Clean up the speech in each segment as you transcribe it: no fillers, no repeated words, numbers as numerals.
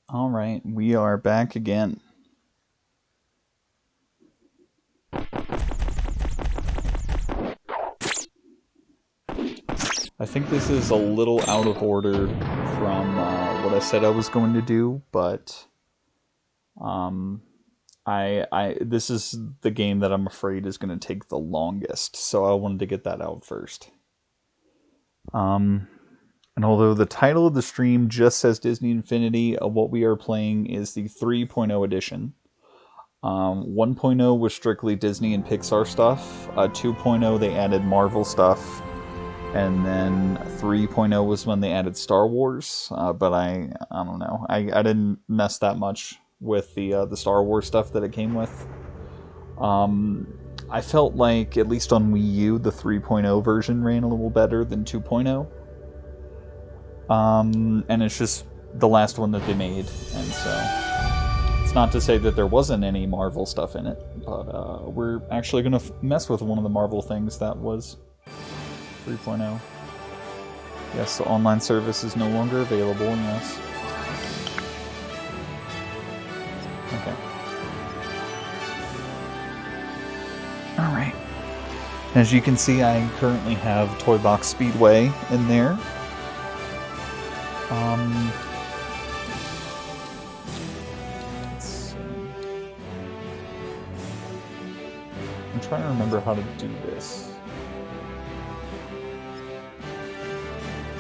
All right, we are back again. I think this is a little out of order from what I said I was going to do, but um, I this is the game that I'm afraid is going to take the longest, so I wanted to get that out first. Um, and although the title of the stream just says Disney Infinity, what we are playing is the 3.0 edition. 1.0 was strictly Disney and Pixar stuff. 2.0 they added Marvel stuff, and then 3.0 was when they added Star Wars. But I don't know. I didn't mess that much with the Star Wars stuff that it came with. I felt like at least on Wii U the 3.0 version ran a little better than 2.0. And it's just the last one that they made, and so it's not to say that there wasn't any Marvel stuff in it, but we're actually going to mess with one of the Marvel things that was 3.0. Yes, the online service is no longer available, yes. Okay. Alright. As you can see, I currently have Toy Box Speedway in there. Let's see. I'm trying to remember how to do this.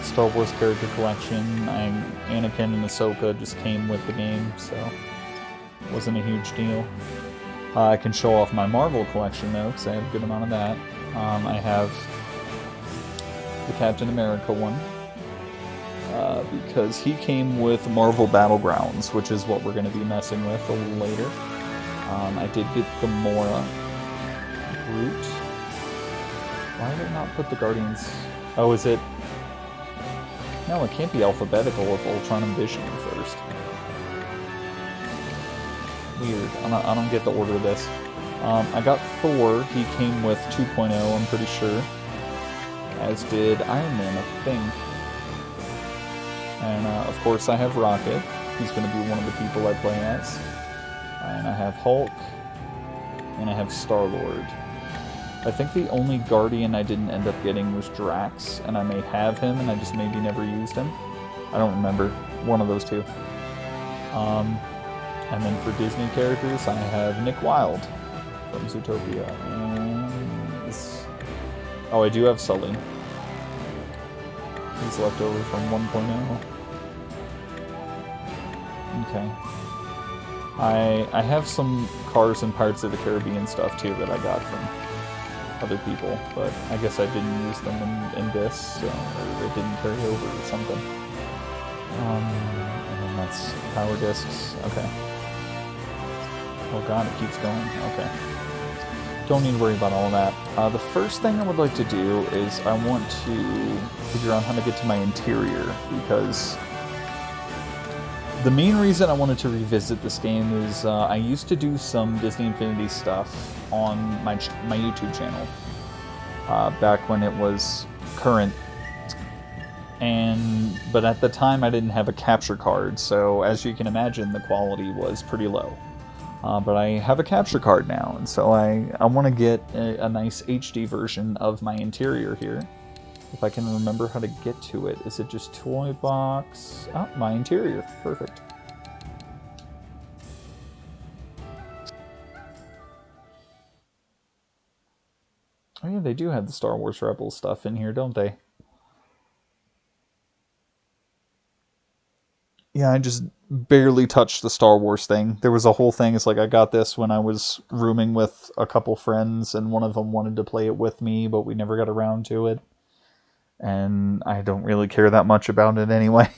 Star Wars character collection. Anakin and Ahsoka just came with the game, so it wasn't a huge deal. I can show off my Marvel collection though, because I have a good amount of that. I have the Captain America one, because he came with Marvel Battlegrounds, which is what we're going to be messing with a little later. I did get Gamora, Groot. Why did I not put the Guardians? Oh, is it? No, it can't be alphabetical if Ultron and Vision are first. Weird. I don't get the order of this. I got Thor. He came with 2.0, I'm pretty sure. As did Iron Man, I think. And of course I have Rocket. He's going to be one of the people I play as. And I have Hulk. And I have Star-Lord. I think the only Guardian I didn't end up getting was Drax, and I may have him, and I just maybe never used him. I don't remember. One of those two. And then for Disney characters, I have Nick Wilde from Zootopia. And oh, I do have Sully. He's left over from 1.0. Okay. I have some Cars and Pirates of the Caribbean stuff too that I got from other people, but I guess I didn't use them in this, so, or it didn't carry over or something. And then that's power discs. Okay. Oh god, it keeps going. Okay. Don't need to worry about all that. The first thing I would like to do is I want to figure out how to get to my interior, because the main reason I wanted to revisit this game is I used to do some Disney Infinity stuff on my YouTube channel back when it was current, but at the time I didn't have a capture card, so as you can imagine the quality was pretty low. But I have a capture card now, and so I want to get a nice HD version of my interior here. If I can remember how to get to it. Is it just Toy Box? Oh, my interior. Perfect. Oh yeah, they do have the Star Wars Rebels stuff in here, don't they? Yeah, I just barely touched the Star Wars thing. There was a whole thing, it's like I got this when I was rooming with a couple friends, and one of them wanted to play it with me, but we never got around to it. And I don't really care that much about it anyway.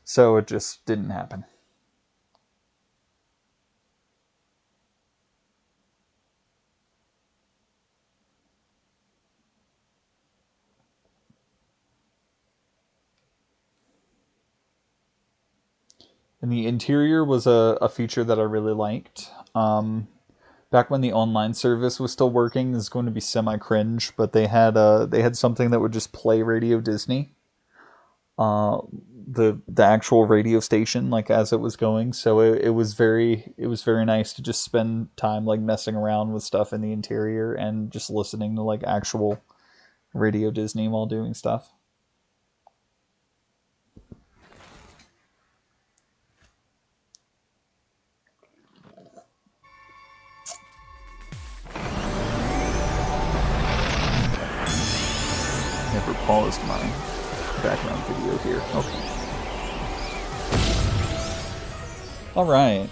So it just didn't happen. And the interior was a feature that I really liked. back when the online service was still working. This is going to be semi-cringe, but they had something that would just play Radio Disney, uh, the actual radio station, like as it was going. So it was very nice to just spend time like messing around with stuff in the interior and just listening to like actual Radio Disney while doing stuff. Never paused my background video here. Okay. Alright.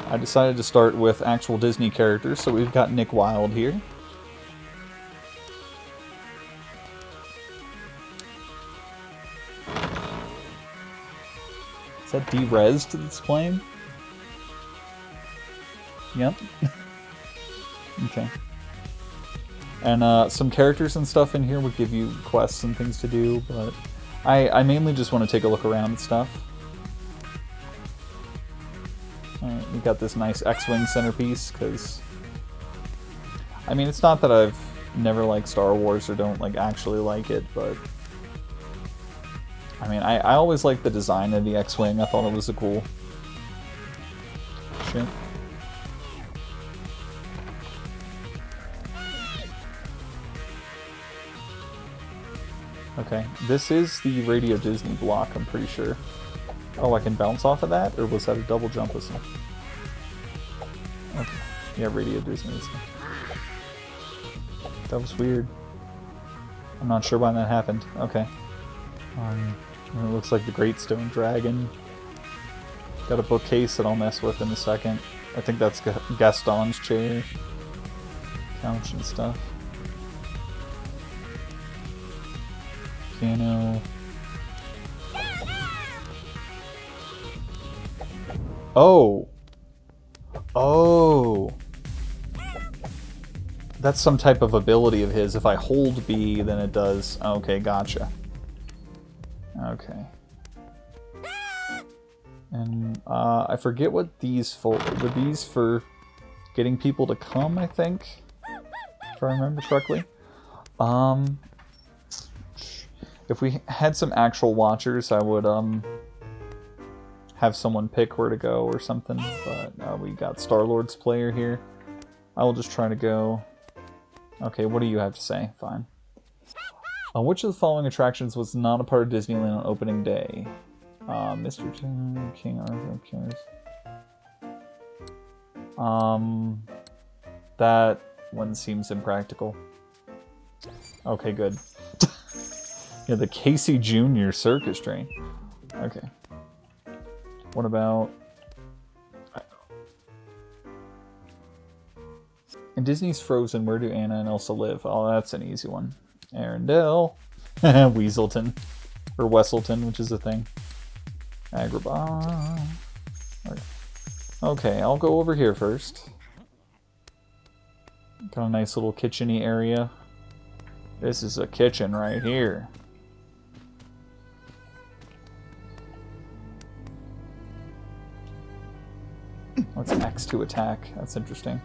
I decided to start with actual Disney characters, so we've got Nick Wilde here. Is that D-Resed that's playing? Yep. Okay. And some characters and stuff in here would give you quests and things to do, but I mainly just want to take a look around at stuff. Alright, we got this nice X-Wing centerpiece, because... I mean, it's not that I've never liked Star Wars or don't like actually like it, but... I mean, I always liked the design of the X-Wing. I thought it was a cool ship. Okay, this is the Radio Disney block, I'm pretty sure. Oh, I can bounce off of that? Or was that a double jump whistle? Okay, yeah, Radio Disney. That was weird. I'm not sure why that happened. Okay. It looks like the Great Stone Dragon. Got a bookcase that I'll mess with in a second. I think that's Gaston's chair. Couch and stuff. Piano. Oh! Oh! That's some type of ability of his. If I hold B, then it does... Okay, gotcha. Okay. And, I forget what these for... Were these for getting people to come, I think? If I remember correctly. If we had some actual watchers, I would, have someone pick where to go or something, but we got Star-Lord's player here. I will just try to go... Okay, what do you have to say? Fine. Which of the following attractions was not a part of Disneyland on opening day? Mr. King Arthur Cares. That one seems impractical. Okay, good. Yeah, the Casey Jr. Circus Train. Okay. What about... In Disney's Frozen, where do Anna and Elsa live? Oh, that's an easy one. Arendelle. Weaselton. Or Wesselton, which is a thing. Agrabah. Okay, I'll go over here first. Got a nice little kitchen-y area. This is a kitchen right here. What's X to attack? That's interesting.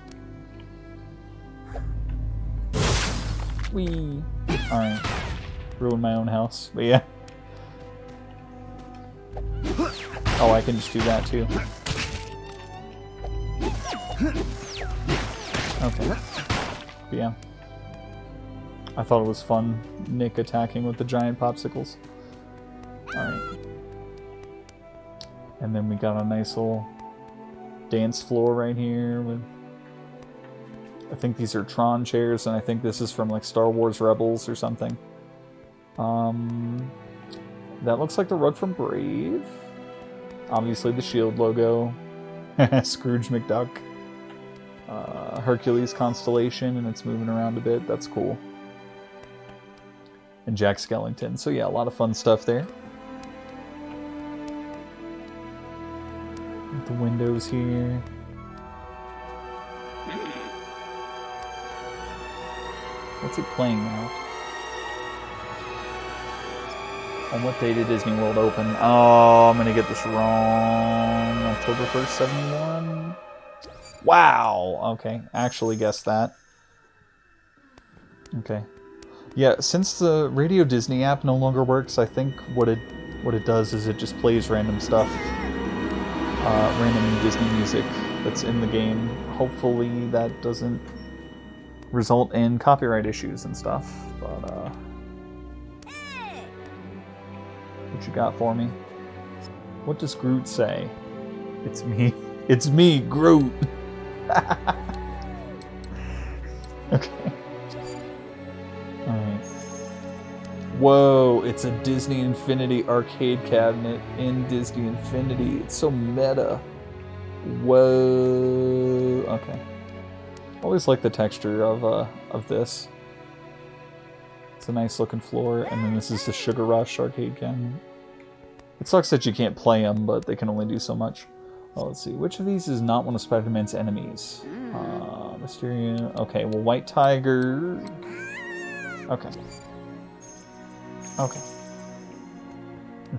Whee! Alright. Ruined my own house, but yeah. Oh, I can just do that too. Okay. But yeah. I thought it was fun, Nick attacking with the giant popsicles. Alright. And then we got a nice little dance floor right here with... I think these are Tron chairs, and I think this is from like Star Wars Rebels or something. That looks like the rug from Brave. Obviously the Shield logo. Scrooge McDuck. Hercules constellation, and it's moving around a bit. That's cool. And Jack Skellington. So yeah, a lot of fun stuff there. The windows here. What's it playing now? On what day did Disney World open? Oh, I'm gonna get this wrong. October 1st, 71? Wow! Okay, actually guessed that. Okay. Yeah, since the Radio Disney app no longer works, I think what it does is it just plays random stuff, random Disney music that's in the game. Hopefully that doesn't result in copyright issues and stuff. But what you got for me? What does Groot say? It's me. It's me, Groot. Okay. Alright. Whoa, it's a Disney Infinity arcade cabinet in Disney Infinity. It's so meta. Whoa. Okay. Always like the texture of this. It's a nice looking floor, and then this is the Sugar Rush arcade cabinet. It sucks that you can't play them, but they can only do so much. Well, let's see. Which of these is not one of Spider-Man's enemies? Mysterious. Okay, well, White Tiger. Okay. Okay.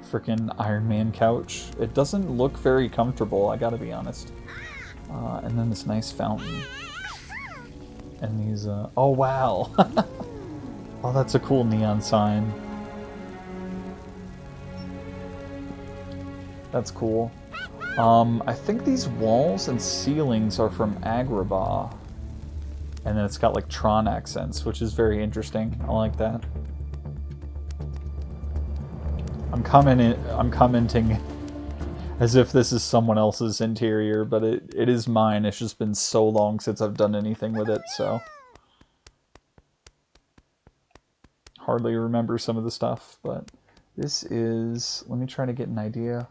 Frickin' Iron Man couch. It doesn't look very comfortable, I gotta be honest. And then this nice fountain. And these, oh wow! Oh, that's a cool neon sign. That's cool. I think these walls and ceilings are from Agrabah. And then it's got like Tron accents, which is very interesting. I like that. I'm commenting as if this is someone else's interior, but it is mine. It's just been so long since I've done anything with it, so hardly remember some of the stuff. But this is, let me try to get an idea.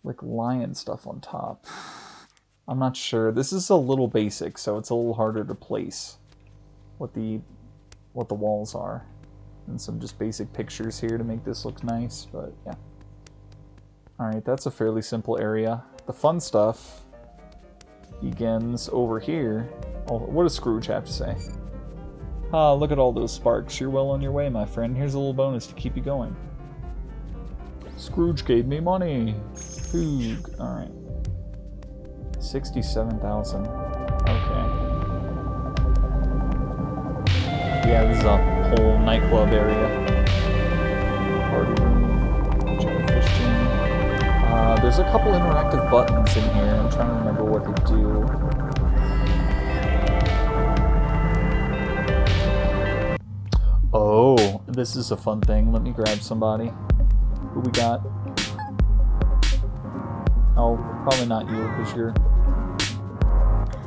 Like lion stuff on top. I'm not sure. This is a little basic, so it's a little harder to place what the walls are. And some just basic pictures here to make this look nice, but yeah. Alright, that's a fairly simple area. The fun stuff begins over here. Oh, what does Scrooge have to say? Ah, look at all those sparks. You're well on your way, my friend. Here's a little bonus to keep you going. Scrooge gave me money. Poog. Alright. 67,000. Okay. Yeah, this is a whole nightclub area. Party room. Jellyfish gym. There's a couple interactive buttons in here. I'm trying to remember what they do. Oh, this is a fun thing. Let me grab somebody. Who we got? Oh, probably not you, because you're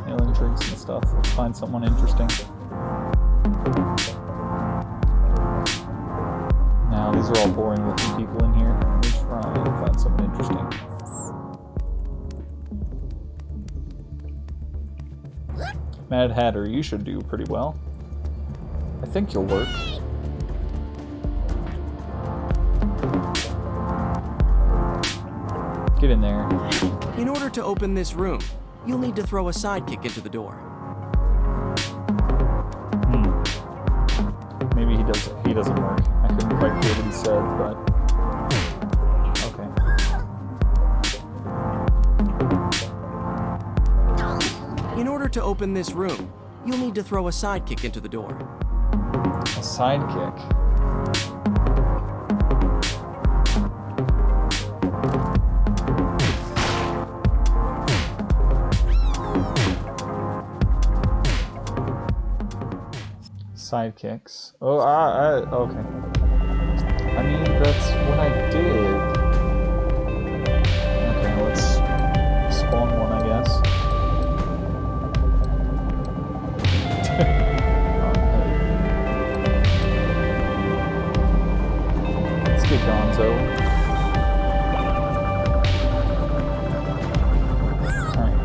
nailing drinks and stuff. Let's find someone interesting. Now, these are all boring looking people in here. Let me try and find someone interesting. Mad Hatter, you should do pretty well. I think you'll work. Get in there. In order to open this room, you'll need to throw a sidekick into the door. Maybe he doesn't work. I couldn't quite hear what he said, but okay. In order to open this room, you'll need to throw a sidekick into the door. A sidekick? Sidekicks. Oh, okay. I mean, that's what I did. Okay, let's spawn one, I guess. Let's get Gonzo. Alright.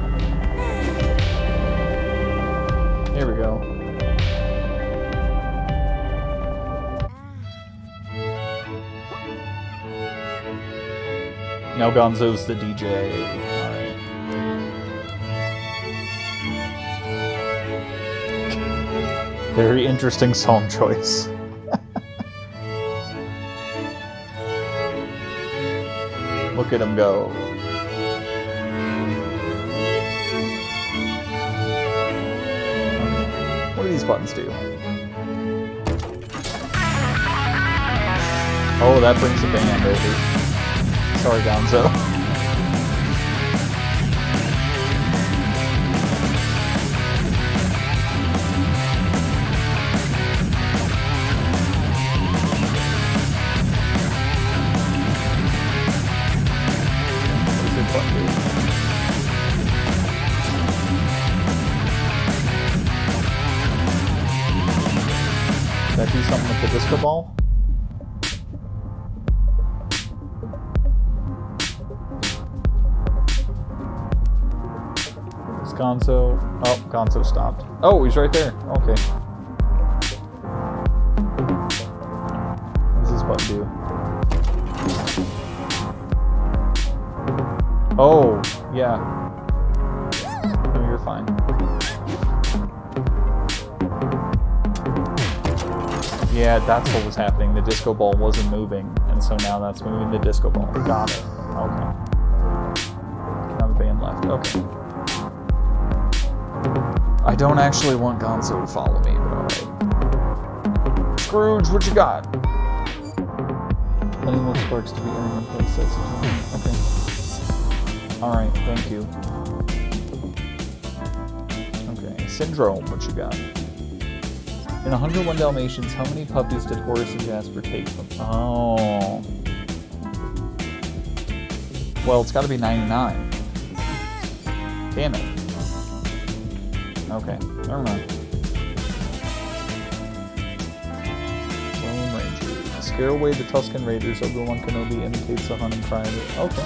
Here we go. Now Gonzo's the DJ. Alright. Very interesting song choice. Look at him go. these buttons do? Oh, that brings the band over. Sorry, Gonzo. Did I do something with the disco ball? Is Gonzo? Oh, Gonzo stopped. Oh, he's right there. Okay. What does this button do? Oh, yeah. No, you're fine. Yeah, that's what was happening. The disco ball wasn't moving, and so now that's moving the disco ball. Got it. Okay. Now the band left. Okay. I don't actually want Gonzo to follow me, but alright. Scrooge, what you got? Plenty more sparks to be earned in place. Okay. Alright, thank you. Okay, Syndrome, what you got? In 101 Dalmatians, how many puppies did Horace and Jasper take from? Oh. Well, it's got to be 99. Damn it. Okay, never mind. Lone Ranger. Scare away the Tusken Raiders. Obi-Wan Kenobi imitates the hunting cry. Okay.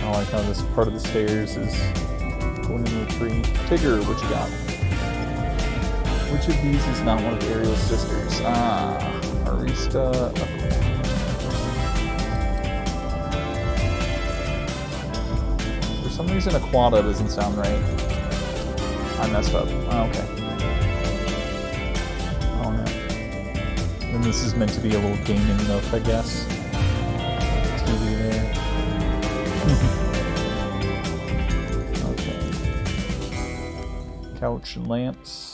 I like how this part of the stairs is going into a tree. Tigger, what you got? Which of these is not one of Ariel's sisters? Ah, Arista. For some reason, Aquata doesn't sound right. I messed up. Oh, okay. Oh no. And this is meant to be a little gaming nook, I guess. TV there. Okay. Couch and lamps.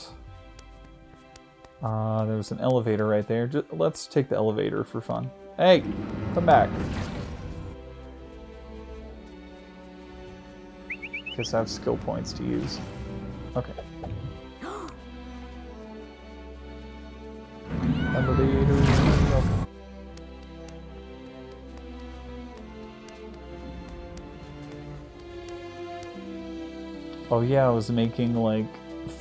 There's an elevator right there. Let's take the elevator for fun. Hey, come back. Guess I have skill points to use. Okay. Elevator. Oh yeah, I was making like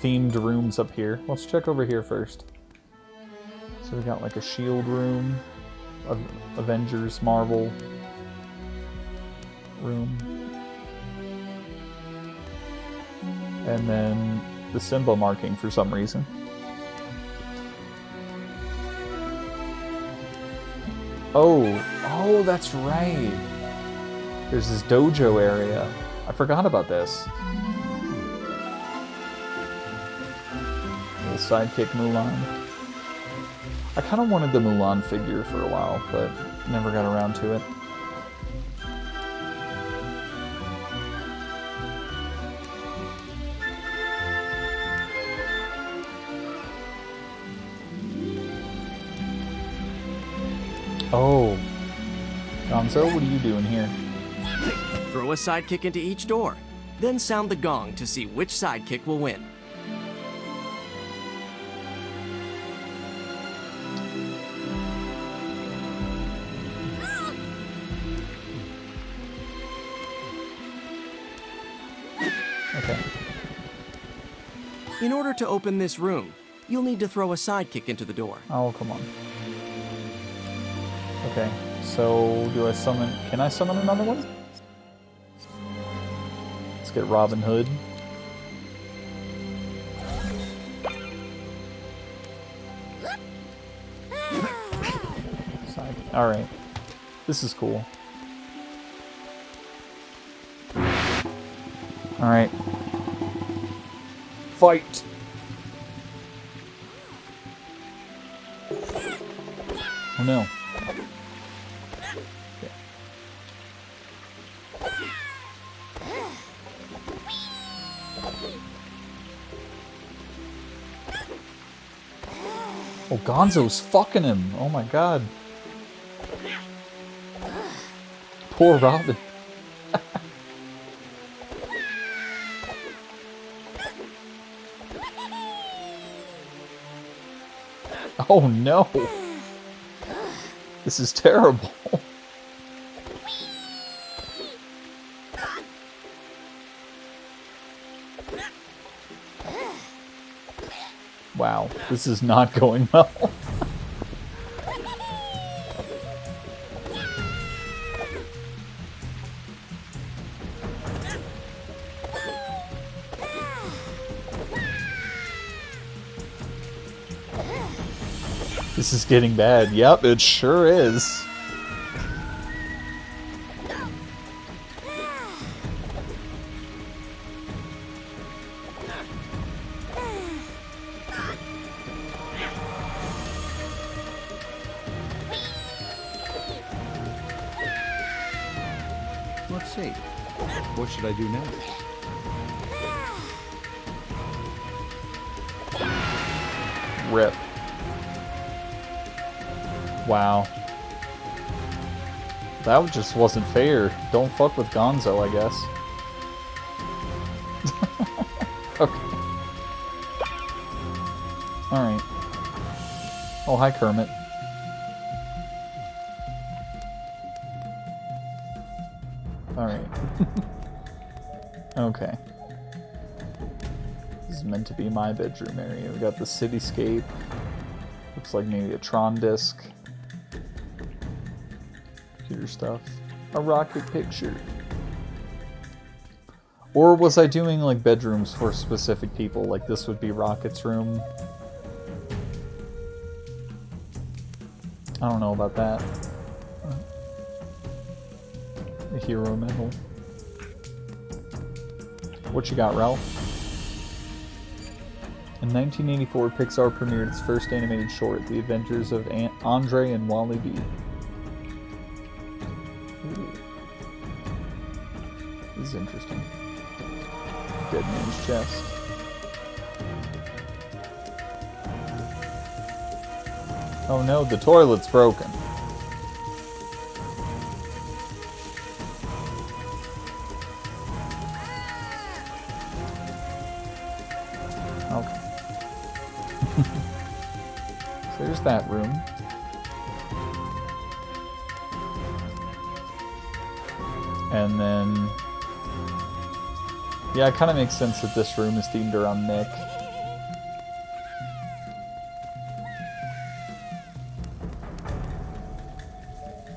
themed rooms up here. Let's check over here first. So we got like a shield room, Avengers Marvel room, and then the Simba marking for some reason. Oh, that's right. There's this dojo area. I forgot about this. Little sidekick Mulan. I kind of wanted the Mulan figure for a while, but never got around to it. Oh. Gonzo, what are you doing here? Throw a sidekick into each door, then sound the gong to see which sidekick will win. Okay. In order to open this room, you'll need to throw a sidekick into the door. Oh, come on. Okay, so do I summon... Can I summon another one? Let's get Robin Hood. Alright. This is cool. Alright. Fight! Oh no. Oh, Gonzo's fucking him. Oh my god. Poor Robin. Oh no. This is terrible. Wow, this is not going well. This is getting bad. Yep, it sure is. Let's see. What should I do now? Rip. Wow. That just wasn't fair. Don't fuck with Gonzo, I guess. Okay. Alright. Oh, hi, Kermit. Alright. Okay. This is meant to be my bedroom area. We got the cityscape. Looks like maybe a Tron disc. Computer stuff. A rocket picture. Or was I doing like bedrooms for specific people? Like this would be Rocket's room. I don't know about that. The hero medal. What you got, Ralph? In 1984, Pixar premiered its first animated short, The Adventures of Andre and Wally B. Ooh. This is interesting. Dead man's chest. Oh no, the toilet's broken. Okay. So there's that room. And then... yeah, it kind of makes sense that this room is themed around Nick.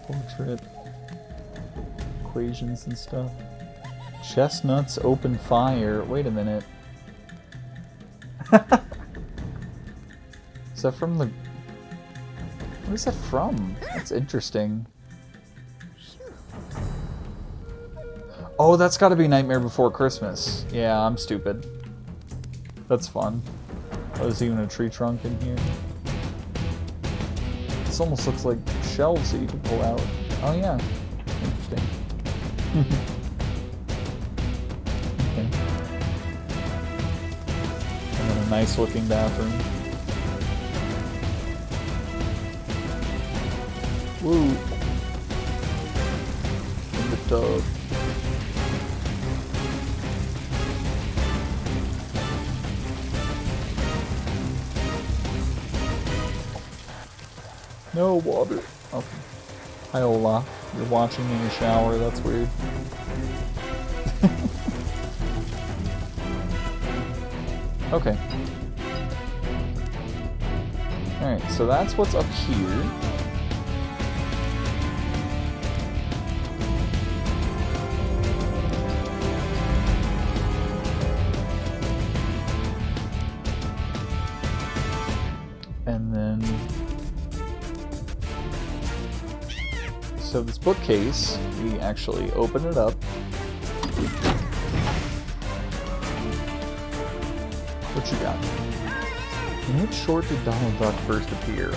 Portrait. Equations and stuff. Chestnuts open fire. Wait a minute. Is that from the... what is that from? That's interesting. Oh, that's gotta be Nightmare Before Christmas. Yeah, I'm stupid. That's fun. Oh, there's even a tree trunk in here. This almost looks like shelves that you can pull out. Oh yeah. Interesting. Okay. And then a nice looking bathroom. Woo! In the tub. No water. Okay. Hi, Olaf. You're watching in the shower. That's weird. Okay. Alright, so that's what's up here. And then... so this bookcase, we actually open it up. What you got? In which short did Donald Duck first appear?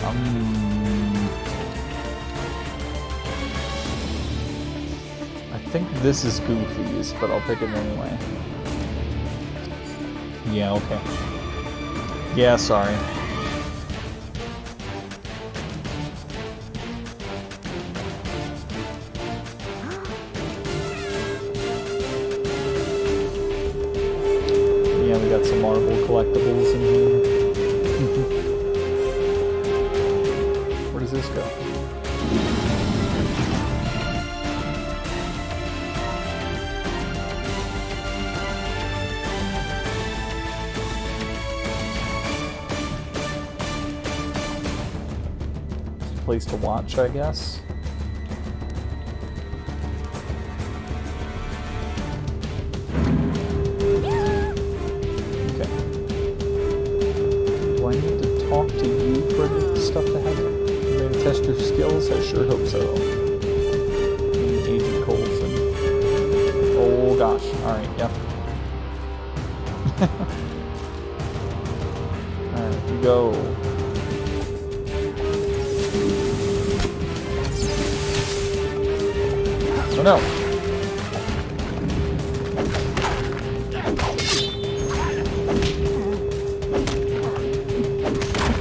I think this is Goofy's, but I'll pick it anyway. Yeah, okay. Yeah, sorry. Yeah, we got some Marvel collectibles in here. Where does this go? Place to watch, I guess. Okay. Do I need to talk to you for the stuff to happen? You ready to test your skills? I sure hope so. Agent Coulson. Oh gosh. Alright, yep. Alright, you go. Oh no!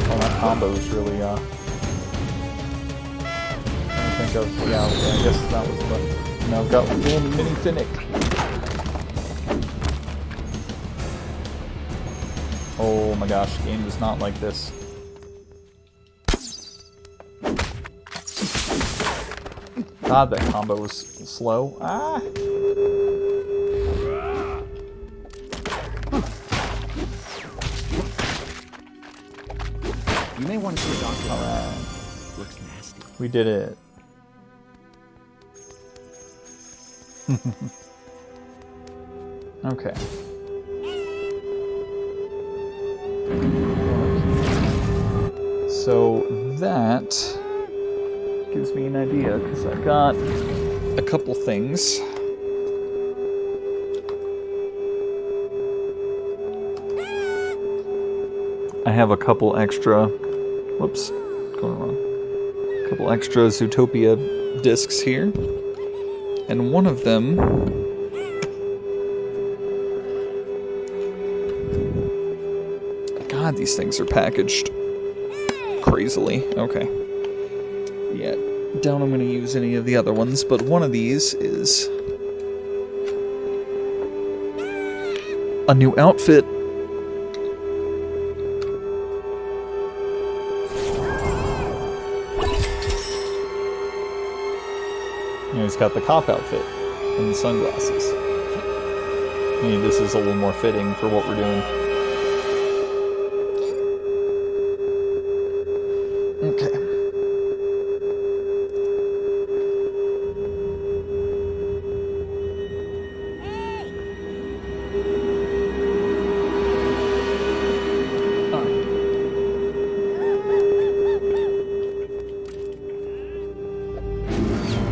Oh, that combo is really, I think of, yeah, okay, I guess that was the, now I've got little mini Finnick. Oh my gosh, the game does not like this. God, that combo was slow. Ah! You may want to see a doctor. Alright. Looks nasty. We did it. Okay. So that gives me an idea, because I've got a couple things. I have a couple extra, whoops, going wrong. A couple extra Zootopia discs here. And one of them God, these things are packaged crazily. Okay. Yeah, doubt I'm going to use any of the other ones, but one of these is a new outfit. You know, he's got the cop outfit and the sunglasses. Maybe this is a little more fitting for what we're doing. Okay.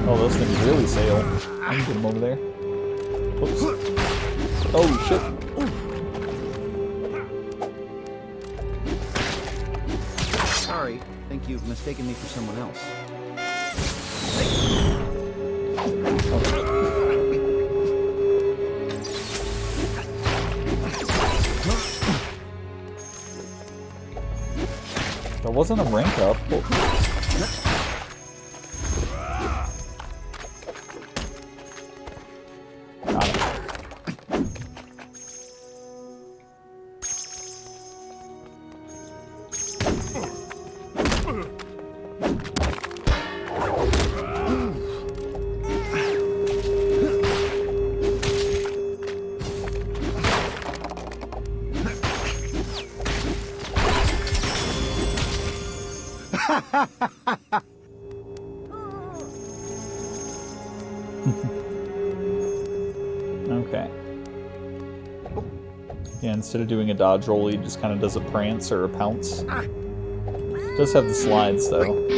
Oh, those things really sail. I can get them over there. Whoops. Oh, shit. Sorry, think you've mistaken me for someone else. That wasn't a rank up. Got it. Okay. Yeah, instead of doing a dodge roll, he just kind of does a prance or a pounce. Does have the slides, though.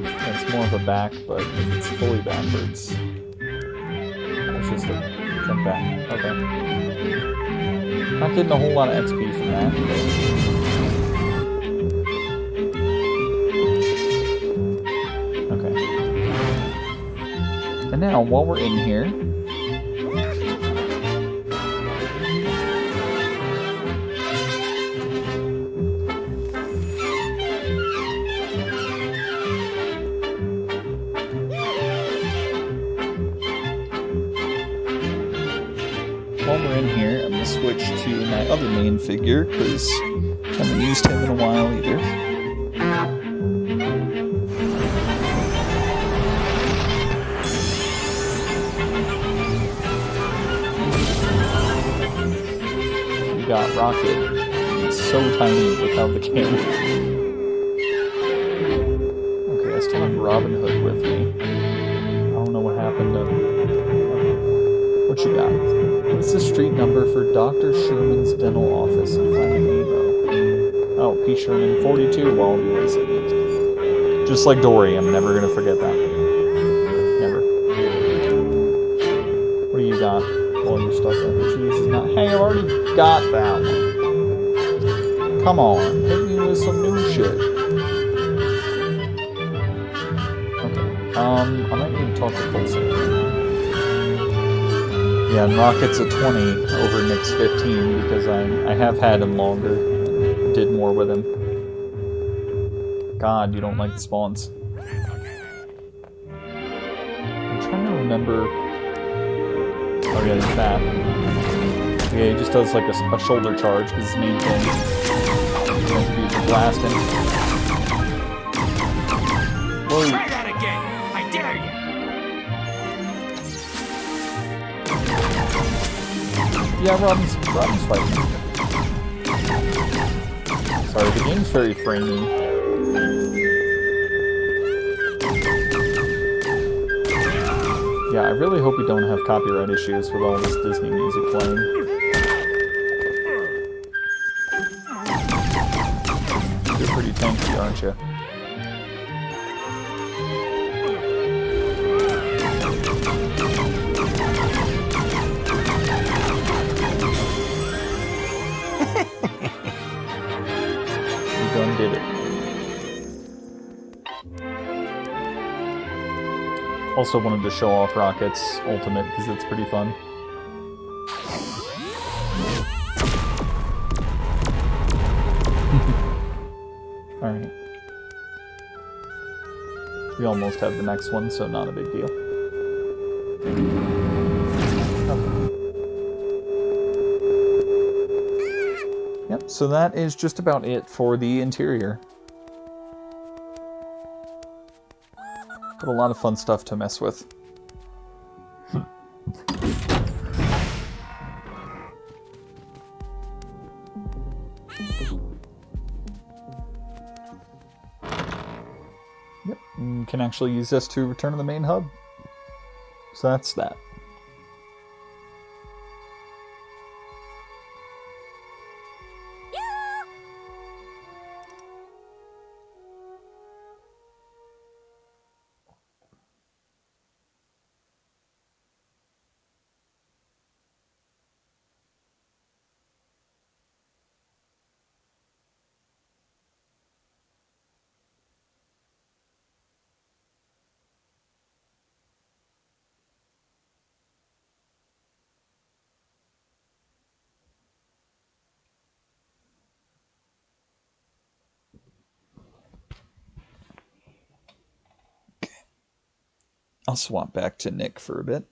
Yeah, it's more of a back, but if it's fully backwards, it's just a jump back. Okay. Not getting a whole lot of XP from that, but... And now, while we're in here, switch to my other main figure, because I haven't used him in a while either. We got Rocket. He's so tiny without the camera. Okay, I still have Robin Hood with me. I don't know what happened to... Okay. What you got? What's the street number for Dr. Sherman's dental office in Finding Nemo? Oh, P. Sherman, 42 Wallaby Way City. Just like Dory, I'm never gonna forget that. Never. What do you got? Well, you're stuck in the cheese is not... Hey, I've already got that one. Come on, hit me with some new shit. Okay, I might need to talk to Pulsar. Yeah, and Rocket's a 20 over Nick's 15 because I have had him longer and did more with him. God, you don't like the spawns. I'm trying to remember... Oh yeah, he's fat. Yeah, he just does like a shoulder charge because his main thing is meant to be for blasting. Whoa. Try that again! I dare you! Yeah, Robin's fighting. Sorry, the game's very framey. Yeah, I really hope we don't have copyright issues with all this Disney music playing. You're pretty tanky, aren't you? You done did it. Also wanted to show off Rocket's ultimate because it's pretty fun. Alright. We almost have the next one, so not a big deal. Okay. Yep, so that is just about it for the interior. But a lot of fun stuff to mess with. Yep, you can actually use this to return to the main hub. So that's that. I'll swap back to Nick for a bit.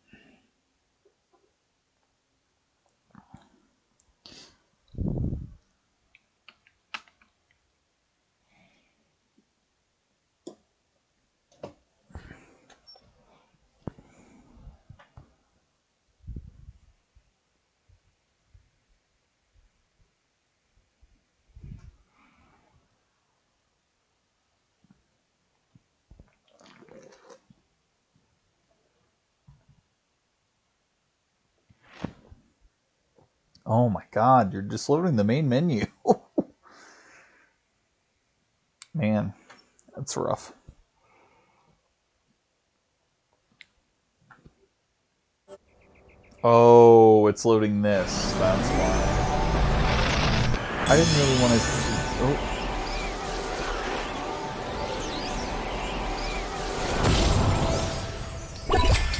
Oh my god, you're just loading the main menu. Man, that's rough. Oh, it's loading this. That's why. I didn't really want to... Oh.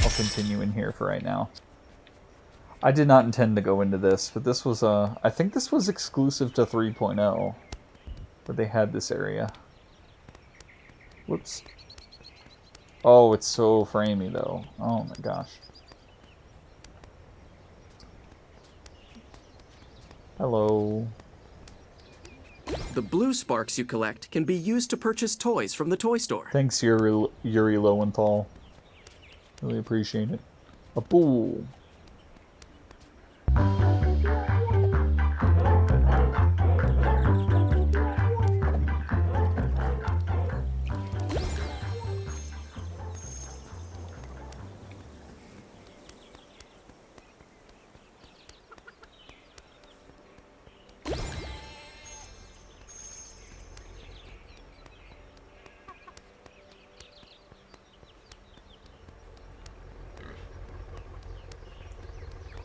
I'll continue in here for right now. I did not intend to go into this, but this was I think this was exclusive to 3.0, where they had this area. Whoops. Oh, it's so framey though. Oh my gosh. Hello. The blue sparks you collect can be used to purchase toys from the toy store. Thanks, Yuri Lowenthal. Really appreciate it. A pool.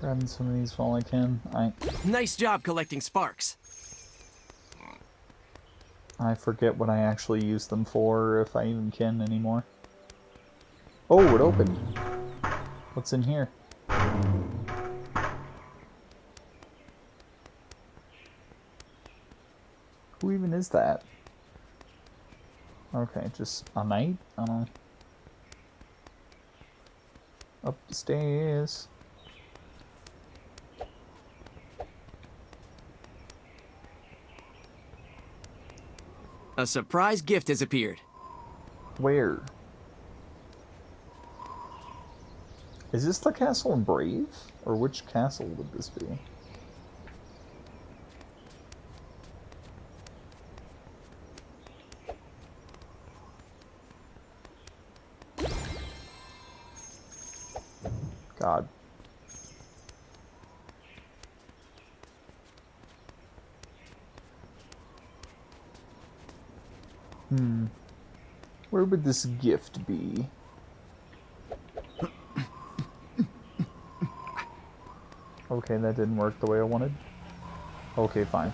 Grabbing some of these while I can. Nice job collecting sparks. I forget what I actually use them for, if I even can anymore. Oh, it opened. What's in here? Who even is that? Okay, just a knight? I don't know. Up the stairs. A surprise gift has appeared. Where? Is this the castle in Brave? Or which castle would this be? God. Where would this gift be? Okay, that didn't work the way I wanted. Okay, fine.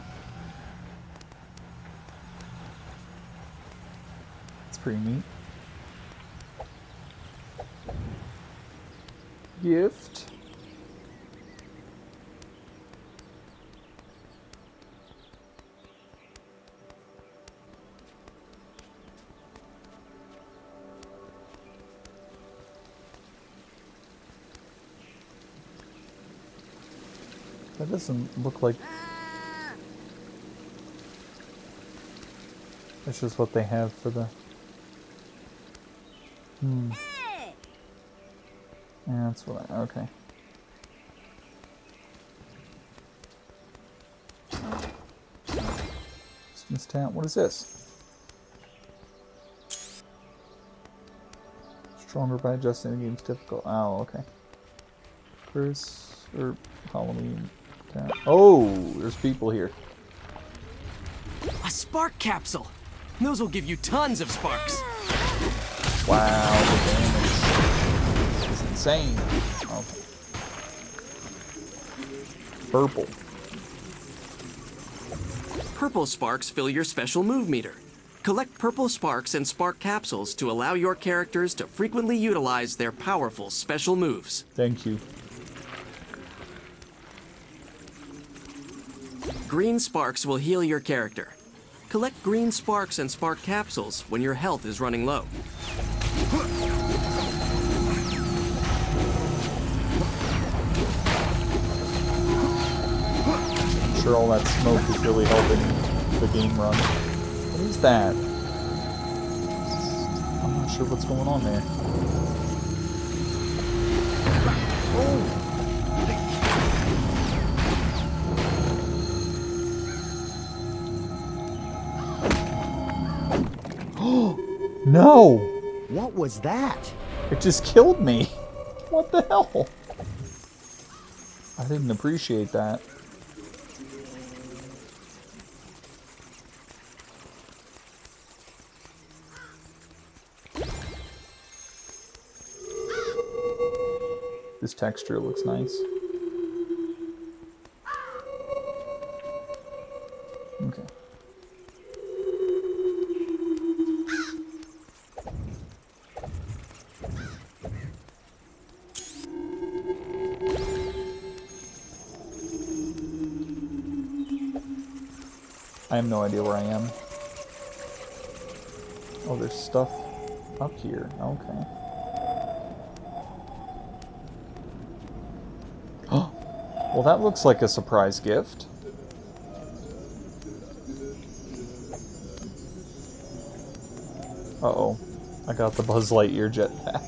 It's pretty neat. Gift. That doesn't look like... That's just what they have for the... Yeah, that's what I... Okay. Miss Tant, what is this? Stronger by adjusting the game's difficult. Oh, okay. Chris, or Halloween. Oh, there's people here. A spark capsule. Those will give you tons of sparks. Wow, the damage is insane. Okay. Purple. Purple sparks fill your special move meter. Collect purple sparks and spark capsules to allow your characters to frequently utilize their powerful special moves. Thank you. Green sparks will heal your character. Collect green sparks and spark capsules when your health is running low. I'm sure all that smoke is really helping the game run. What is that? I'm not sure what's going on there. Oh! No! What was that? It just killed me. What the hell? I didn't appreciate that. This texture looks nice. Okay. I have no idea where I am. Oh, there's stuff up here. Okay. Well, that looks like a surprise gift. Uh-oh. I got the Buzz Lightyear jetpack.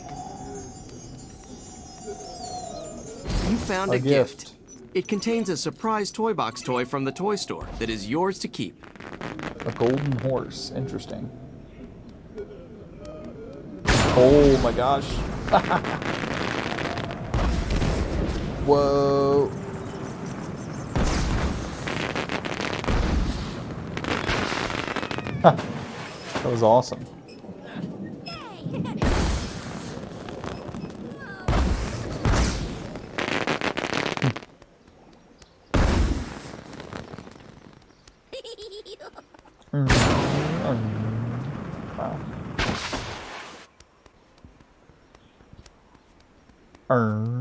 You found a gift. It contains a surprise toy box toy from the toy store that is yours to keep. A golden horse. Interesting. Oh my gosh. Whoa. That was awesome. Wow.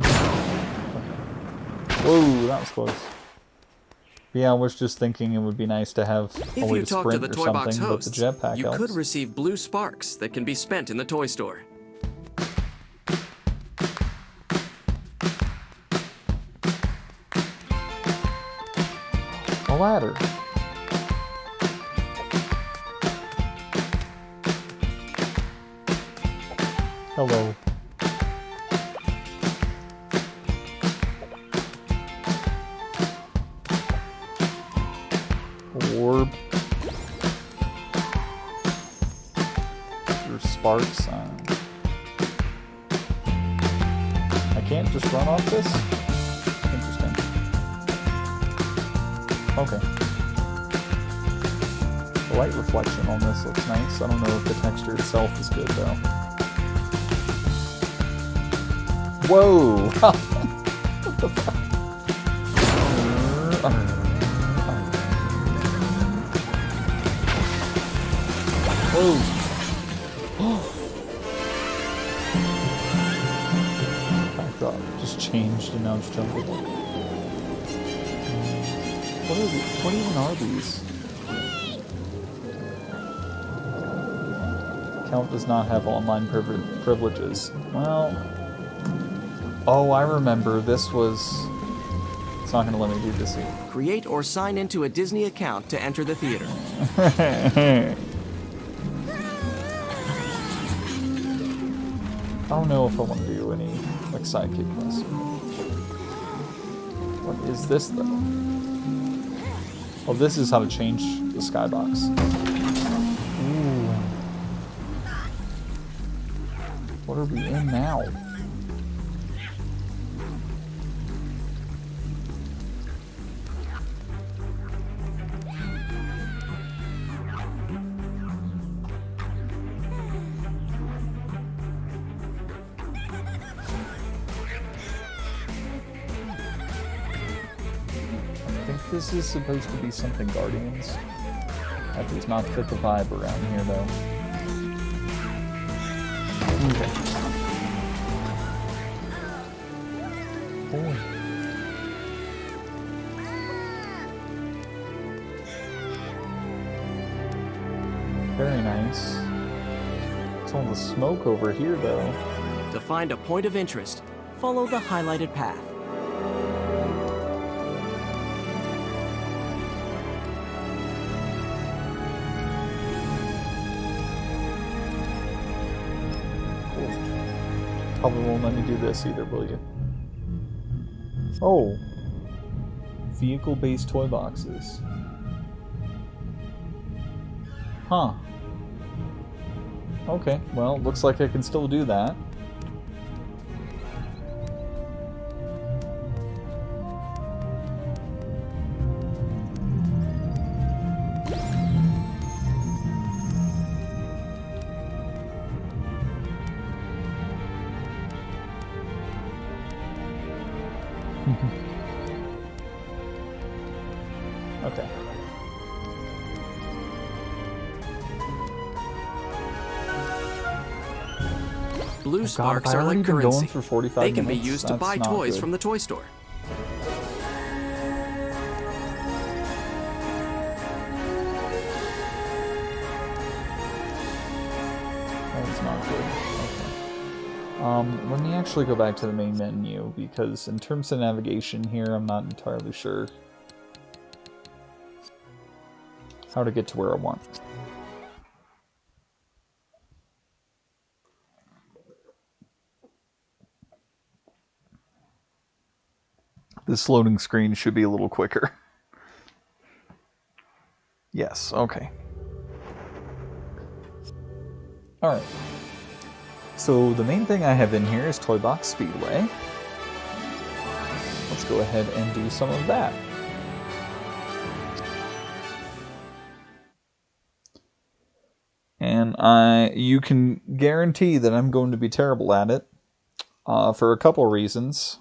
Whoa, that was close. Yeah, I was just thinking it would be nice to have a If way you to talk to sprint the or toy box something, but the hosts, jetpack you helps. could receive blue sparks that can be spent in the toy store. A ladder. Hello. Orb. Or sparks. I can't just run off this? Interesting. Okay. The light reflection on this looks nice. I don't know if the texture itself is good though. Whoa! What the fuck? Whoa! Back up. Just changed and now it's jumping. What are these? What even are these? Account does not have online privileges. Well... Oh, I remember. This was... It's not going to let me do this either. Create or sign into a Disney account to enter the theater. I don't know if I want to do any, like, sidekick quests. What is this, though? Oh, this is how to change the skybox. Ooh. What are we in now? This is supposed to be something Guardians. That does not fit the vibe around here, though. Okay. Oh. Very nice. It's all the smoke over here, though. To find a point of interest, follow the highlighted path. Probably won't let me do this either, will you? Oh. Vehicle-based toy boxes. Huh. Okay, well, looks like I can still do that. Okay. Blue sparks have I are already like been going currency. for 45 They can be minutes? used to That's buy not toys good. from the toy store. That's not good. Okay. Let me actually go back to the main menu, because in terms of navigation here, I'm not entirely sure how to get to where I want. This loading screen should be a little quicker. Yes, okay. Alright. So the main thing I have in here is Toy Box Speedway. Let's go ahead and do some of that. And you can guarantee that I'm going to be terrible at it for a couple reasons.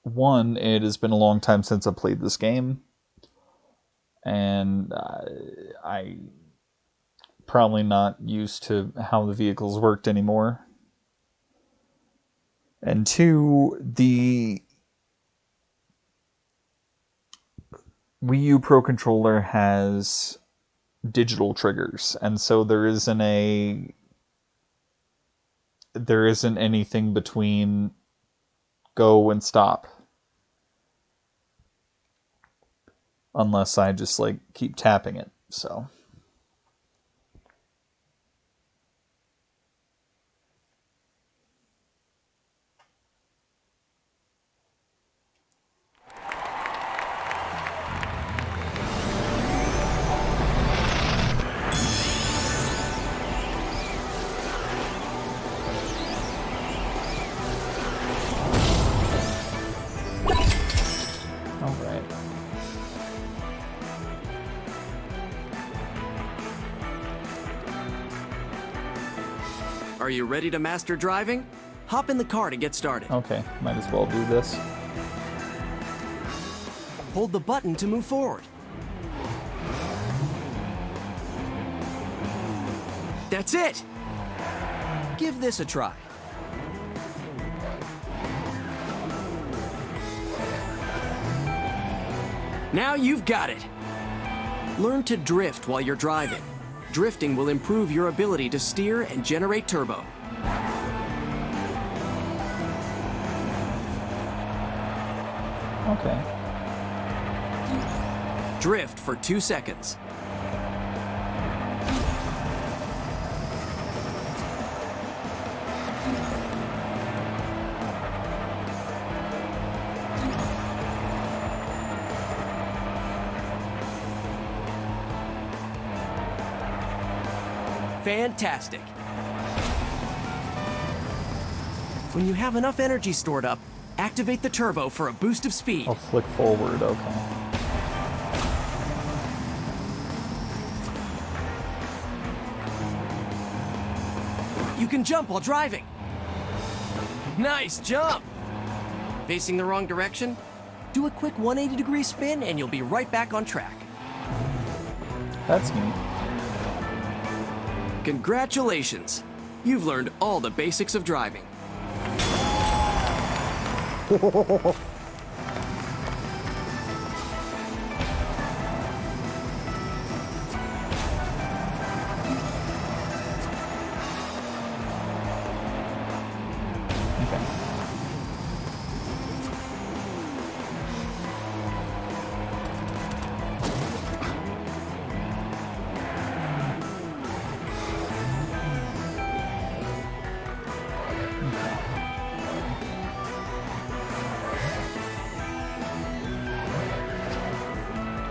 One, it has been a long time since I played this game, and I probably not used to how the vehicles worked anymore. And two, the Wii U Pro Controller has digital triggers, and so there isn't anything between go and stop, unless I just like keep tapping it. So Are you ready to master driving? Hop in the car to get started. okay, might as well do this. Hold the button to move forward. That's it! Give this a try. Now you've got it! Learn to drift while you're driving. Drifting will improve your ability to steer and generate turbo. Okay. Drift for 2 seconds. Fantastic. When you have enough energy stored up, activate the turbo for a boost of speed. I'll flick forward, okay. You can jump while driving. Nice jump! Facing the wrong direction? Do a quick 180-degree spin and you'll be right back on track. That's neat. Congratulations! You've learned all the basics of driving.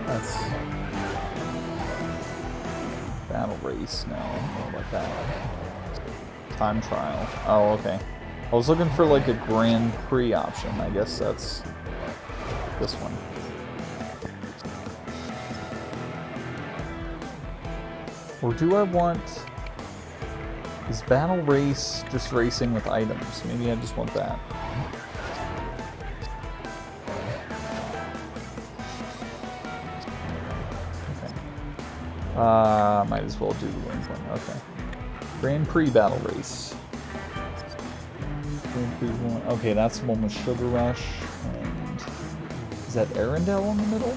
That's battle race now. What about that? Time trial. Oh, okay. I was looking for like a Grand Prix option. I guess that's this one. Or do I want... Is battle race just racing with items? Maybe I just want that. Might as well do the wings one. Okay. Grand Prix Battle Race. Grand Prix 1. Okay, that's the one with Sugar Rush. And is that Arendelle in the middle?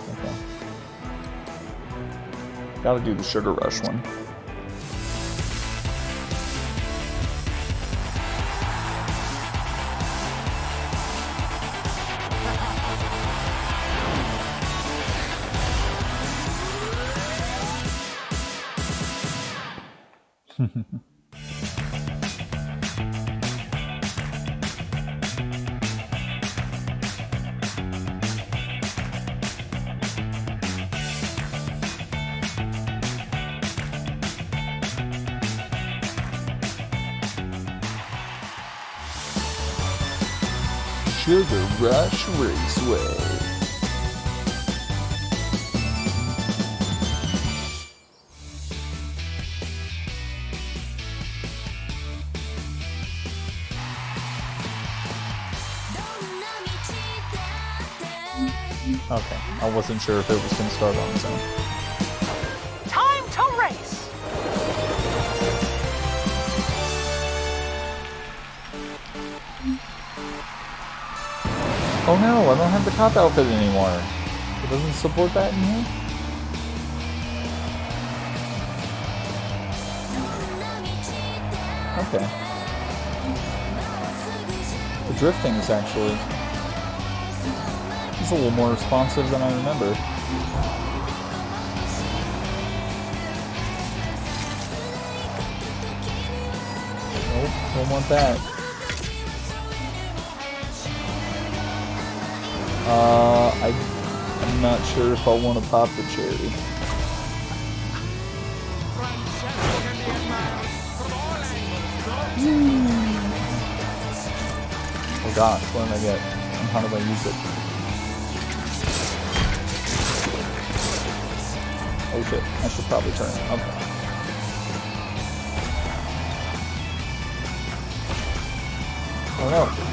Okay. Gotta do the Sugar Rush one. Sugar Rush Raceway. Okay, I wasn't sure if it was going to start on its own. Time to race! Oh no, I don't have the cop outfit anymore. It doesn't support that in here? Okay. The drifting is actually... it's a little more responsive than I remember. Nope, don't want that. I'm not sure if I want to pop the cherry. Oh gosh, what did I get? And how do I use it? Oh shit, I should probably turn. Okay. Oh no.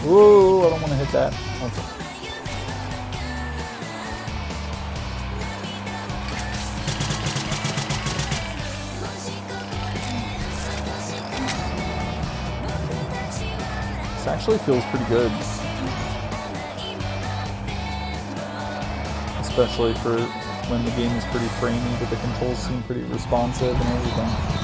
Whoa, I don't want to hit that. Okay. This actually feels pretty good. Especially for when the game is pretty framey, but the controls seem pretty responsive and everything.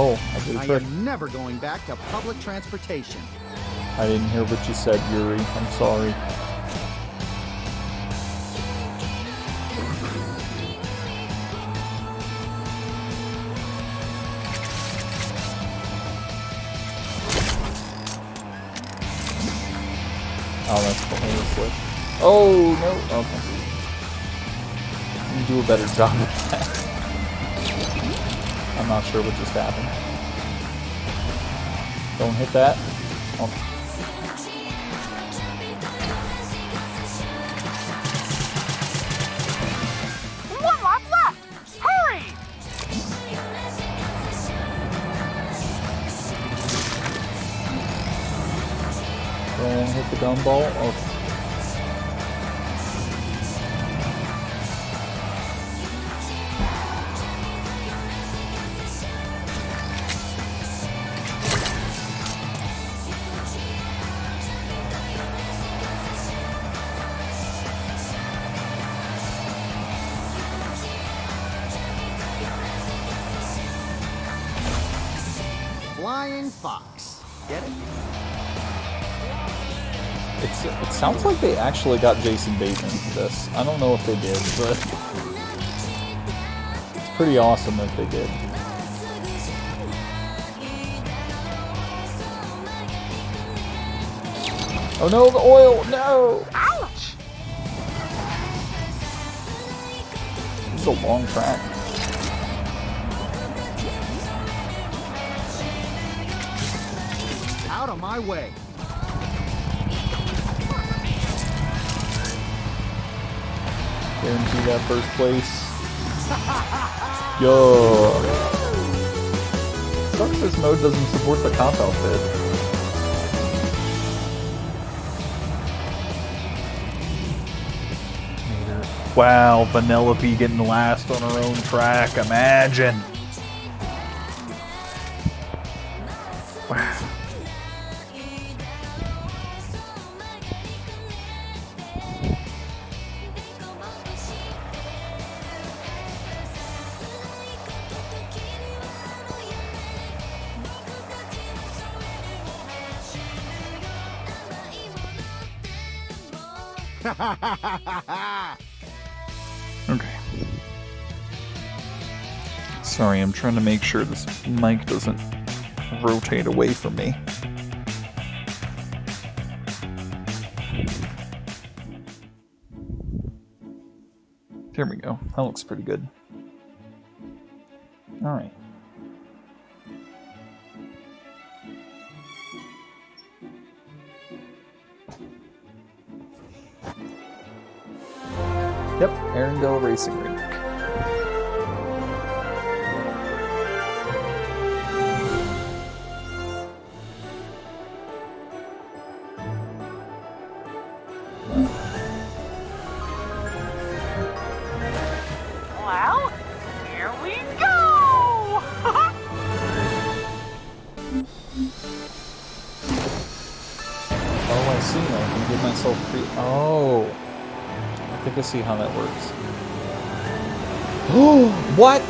Oh, I did a I trick. am never going back to public transportation. I didn't hear what you said, Yuri. I'm sorry. Oh, that's the whole slip. Oh, no. Okay. You do a better job with that. I'm not sure what just happened. Don't hit that. Oh. One lap left! Hurry! Don't hit the gumball. Okay. Flying Fox. Get it? It sounds like they actually got Jason Bateman for this. I don't know if they did, but it's pretty awesome if they did. Oh no, the oil! No! Ouch! This is a long track. Out of my way. Guarantee that first place. Yo! Sucks this mode doesn't support the cop outfit. Wow, Vanellope getting last on her own track. Imagine. Wow. Okay. Sorry, I'm trying to make sure this mic doesn't rotate away from me. There we go. That looks pretty good. Alright. Yep, Arendelle Racing Rink. Well, here we go! Oh, I see. I can give myself Oh. I think I see how that works. Oh, what?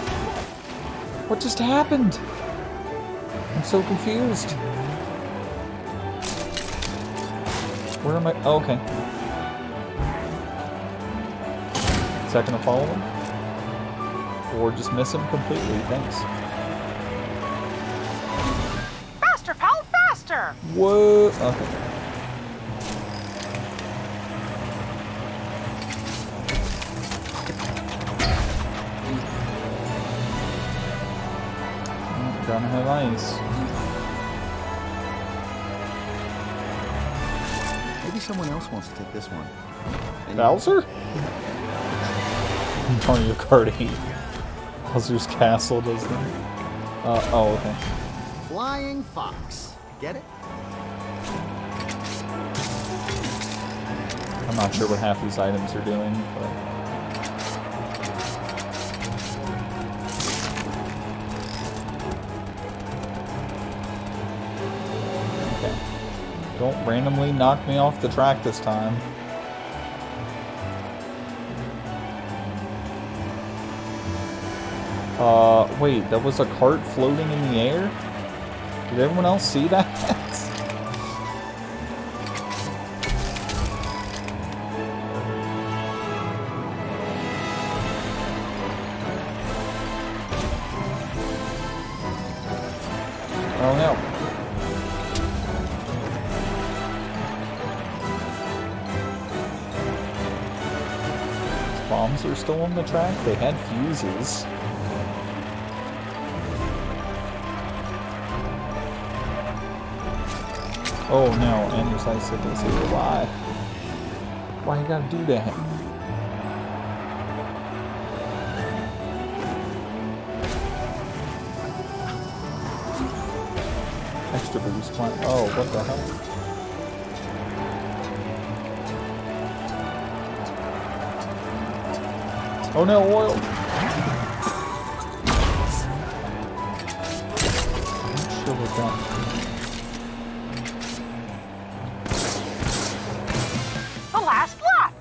What just happened? I'm so confused. Where am I? Oh, okay. Is that gonna follow him? Or just miss him completely? Thanks. Faster, pal, faster! Whoa. Okay. Gonna have ice. Maybe someone else wants to take this one. Bowser? Mario Kart 8. Bowser's Castle does that. Oh, okay. Flying Fox. Get it? I'm not sure what half these items are doing, but... Okay. Don't randomly knock me off the track this time. Wait, that was a cart floating in the air? Did everyone else see that? Oh no. Bombs are still on the track? They had fuses. Oh no, and there's icicles here. Why? Why you gotta do that? Extra boost plant. Oh, what the hell? Oh no, oil! I'm not sure what that. The last lap!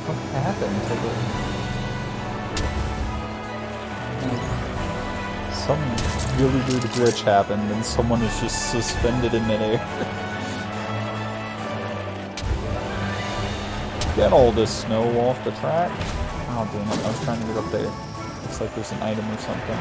What happened to the... Some really weird glitch happened and someone is just suspended in midair. Get all this snow off the track. Oh damn it, I was trying to get up there. Looks like there's an item or something.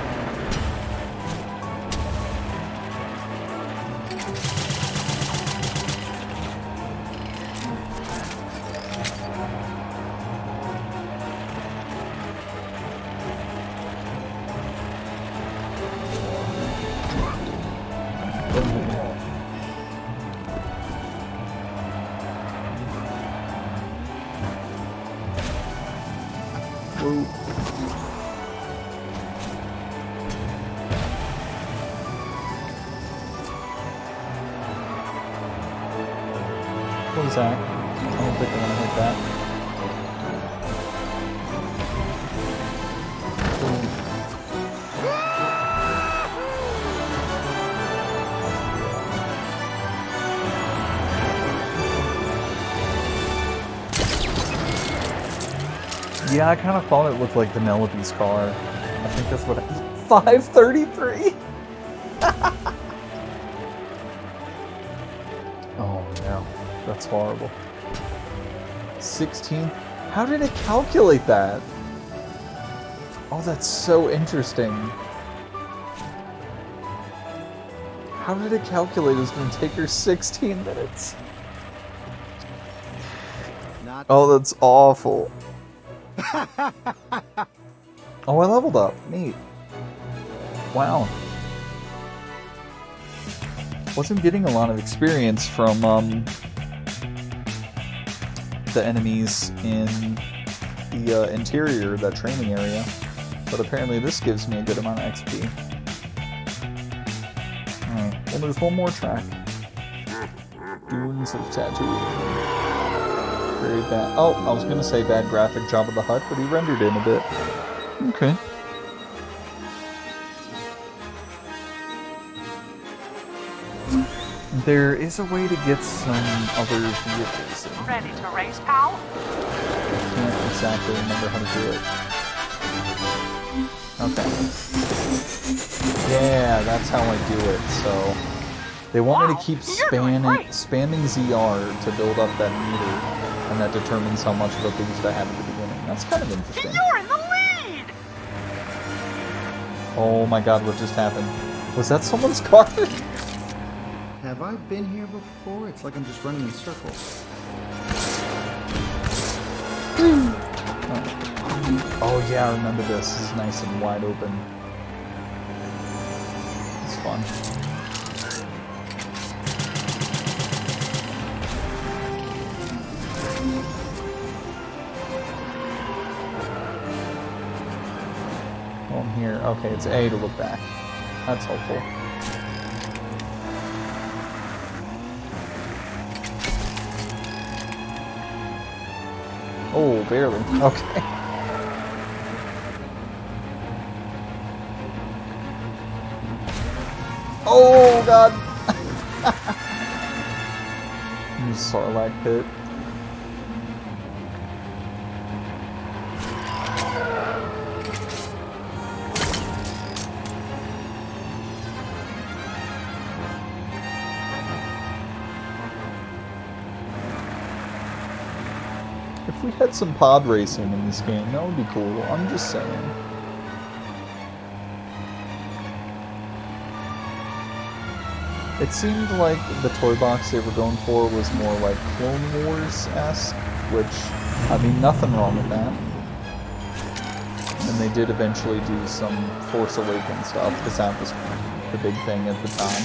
What is that? I don't think I want to hit that. Yeah, I kind of thought it looked like Penelope's car. I think that's what I... 533? No, that's horrible. 16? How did it calculate that? Oh, that's so interesting. How did it calculate it's going to take her 16 minutes? Not Oh, that's awful. Oh, I leveled up. Neat. Wow. Wasn't getting a lot of experience from the enemies in the interior, that training area, but apparently this gives me a good amount of XP. Alright, well there's one more track. Dunes of Tatooine. Very bad. Oh, I was gonna say bad graphic job of the Hutt, but he rendered in a bit. Okay. There is a way to get some other vehicles in. Ready to race, pal? I can't exactly remember how to do it. Okay. Yeah, that's how I do it, so... They want me to keep spamming ZR to build up that meter, and that determines how much of a boost I have at the beginning. That's kind of interesting. You're in the lead! Oh my god, what just happened? Was that someone's car? Have I been here before? It's like I'm just running in circles. Oh yeah, I remember this. This is nice and wide open. It's fun. Oh, I'm here. Okay, it's A to look back. That's helpful. Oh, barely. Okay. Oh, God! Sarlacc pit. If we had some pod racing in this game, that would be cool. I'm just saying. It seemed like the toy box they were going for was more like Clone Wars-esque, which, I mean, nothing wrong with that. And they did eventually do some Force Awakens stuff, because that was the big thing at the time.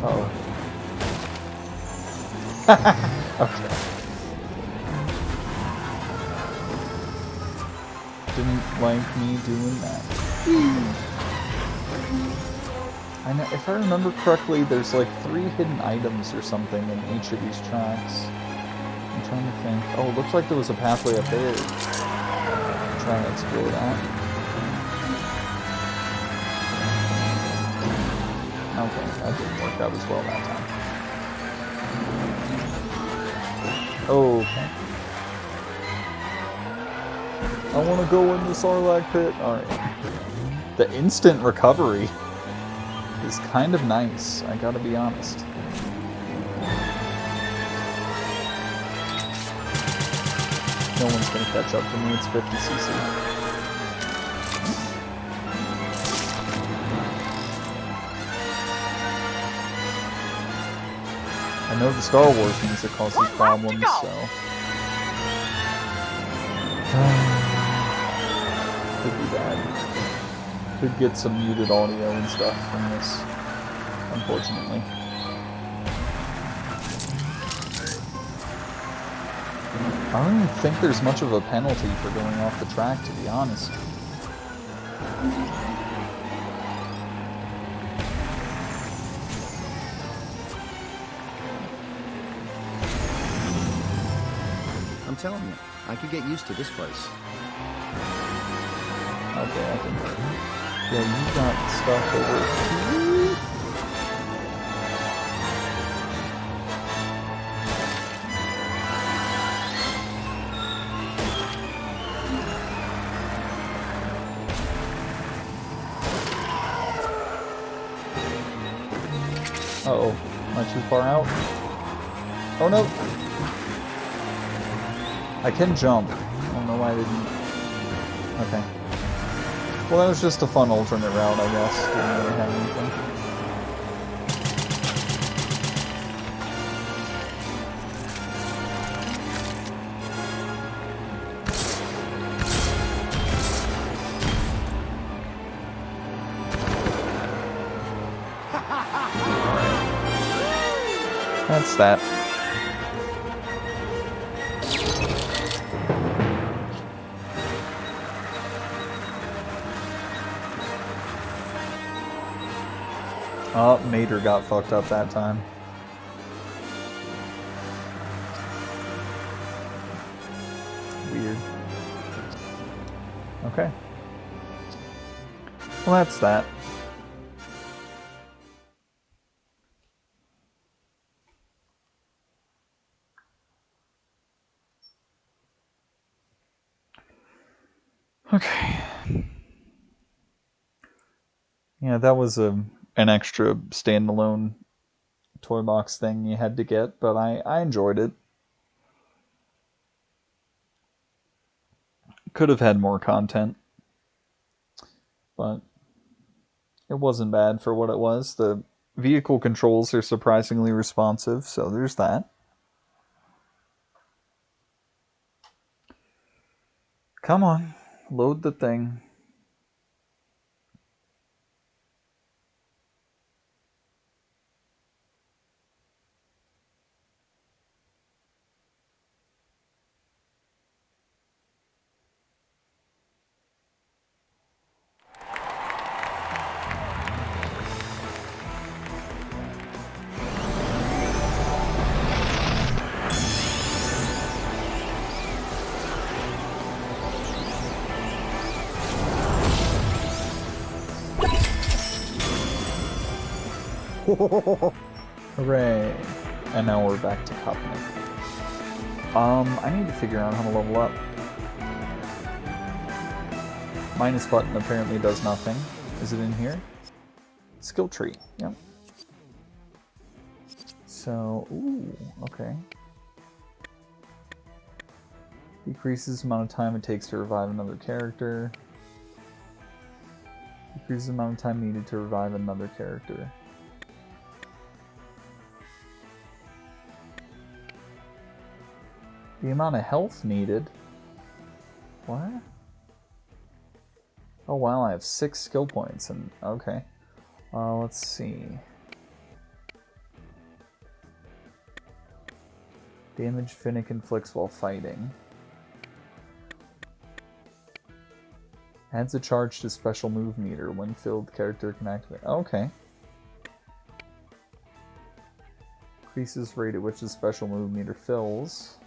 Uh-oh. Okay. Didn't like me doing that. I know, if I remember correctly, there's like 3 hidden items or something in each of these tracks. I'm trying to think. Oh, it looks like there was a pathway up there. Trying to explore that. Okay, that didn't work out as well that time. Okay. I want to go in the Sarlacc pit. Alright. The instant recovery is kind of nice, I gotta be honest. No one's gonna catch up to me, it's 50cc. I know the Star Wars music causes problems, so... Could be bad. Could get some muted audio and stuff from this, unfortunately. I don't even think there's much of a penalty for going off the track, to be honest. I'm telling you, I could get used to this place. Okay, I can... Yeah, you got stuff over here. Uh-oh. Am I too far out? Oh no! I can jump. I don't know why I didn't... Okay. Well, that was just a fun alternate route, I guess. Didn't really have anything. That's that. Oh, Mater got fucked up that time. Weird. Okay. Well, that's that. Okay. Yeah, that was an extra standalone toy box thing you had to get, but I enjoyed it. Could have had more content, but it wasn't bad for what it was. The vehicle controls are surprisingly responsive, so there's that. Come on, load the thing. Hooray. And now we're back to Covenant. I need to figure out how to level up. Minus button apparently does nothing. Is it in here? Skill tree, yep. So, ooh, okay. Decreases the amount of time it takes to revive another character. Decreases the amount of time needed to revive another character. The amount of health needed. What? Oh wow, I have 6 skill points and okay. Let's see. Damage Finnick inflicts while fighting. Adds a charge to special move meter. When filled, character can activate. Okay. Increases rate at which the special move meter fills.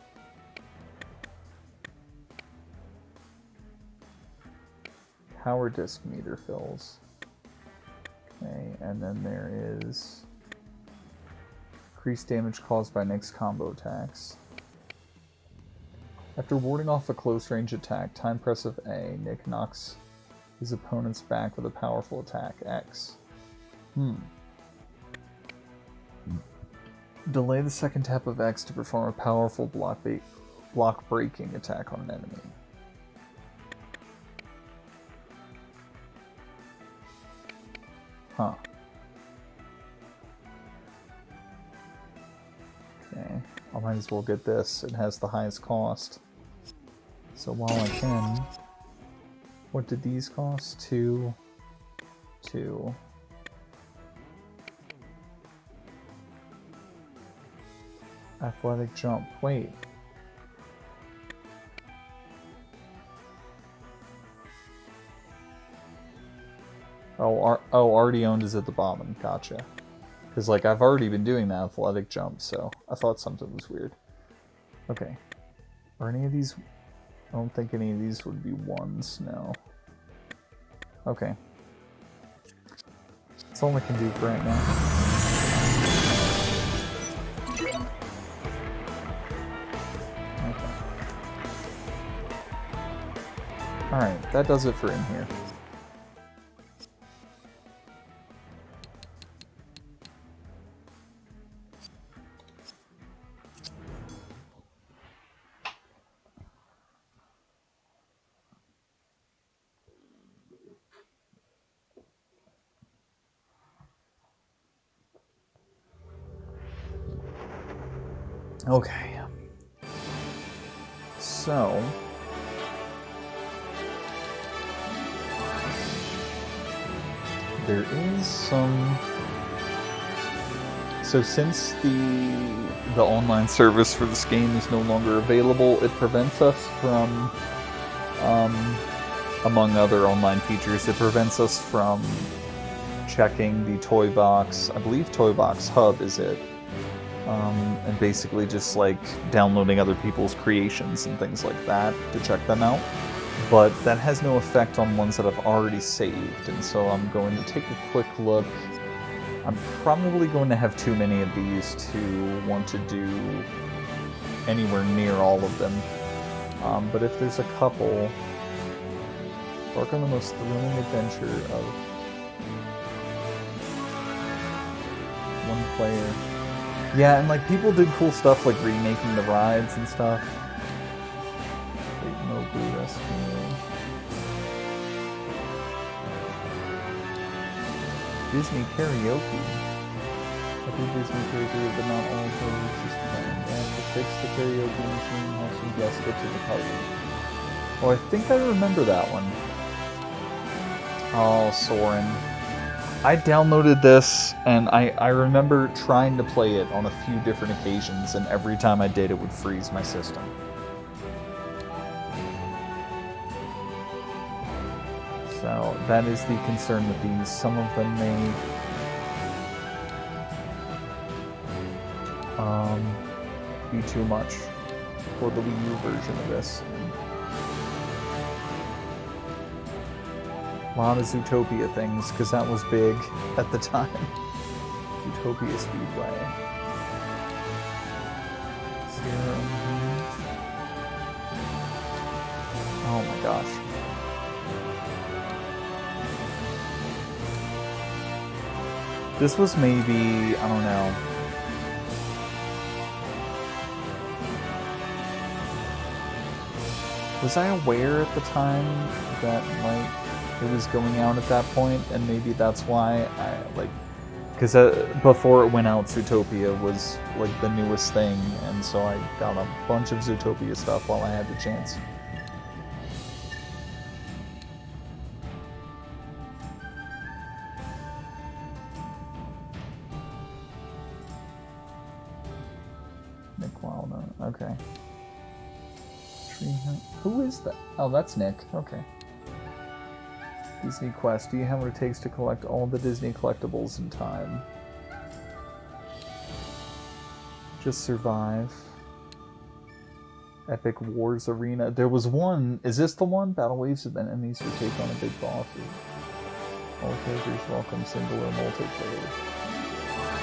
Power disc meter fills. Okay, and then there is increased damage caused by next combo attacks. After warding off a close range attack, time press of A, Nick knocks his opponent's back with a powerful attack, X. Delay the second tap of X to perform a powerful block breaking attack on an enemy. Huh. Okay, I might as well get this. It has the highest cost. So while I can... What did these cost? 2. Athletic jump. Wait. Oh, already owned is at the bottom. Gotcha. Because, like, I've already been doing the athletic jump, so I thought something was weird. Okay. Are any of these... I don't think any of these would be ones, no. Okay. That's all I can do for right now. Okay. Alright, that does it for in here. Okay. So... there is some... So since the online service for this game is no longer available, it prevents us from, among other online features, it prevents us from checking the Toy Box, I believe Toy Box Hub is it, and basically just like downloading other people's creations and things like that to check them out. But that has no effect on ones that I've already saved, and so I'm going to take a quick look. I'm probably going to have too many of these to want to do anywhere near all of them. But if there's a couple, embark on the most thrilling adventure of one player. Yeah, and like people did cool stuff like remaking the rides and stuff. Great Mowgli Rescue. Disney karaoke. Every Disney character, but not all characters is playing. You have to fix the karaoke machine once you guess get to the party. Oh, I think I remember that one. Oh, Soren. I downloaded this, and I remember trying to play it on a few different occasions, and every time I did, it would freeze my system. So that is the concern with these. Some of them may be too much for the Wii U version of this. A lot of Zootopia things, because that was big at the time. Zootopia Speedway. Oh my gosh. This was maybe, I don't know. Was I aware at the time that, like, it was going out at that point, and maybe that's why I, like, because before it went out, Zootopia was, like, the newest thing, and so I got a bunch of Zootopia stuff while I had the chance. Okay. Who is that? Oh, that's Nick. Okay. Disney Quest. Do you have what it takes to collect all the Disney collectibles in time? Just survive. Epic Wars Arena. There was one. Is this the one? Battle waves and enemies who take on a big boss. All characters welcome single or multiplayer.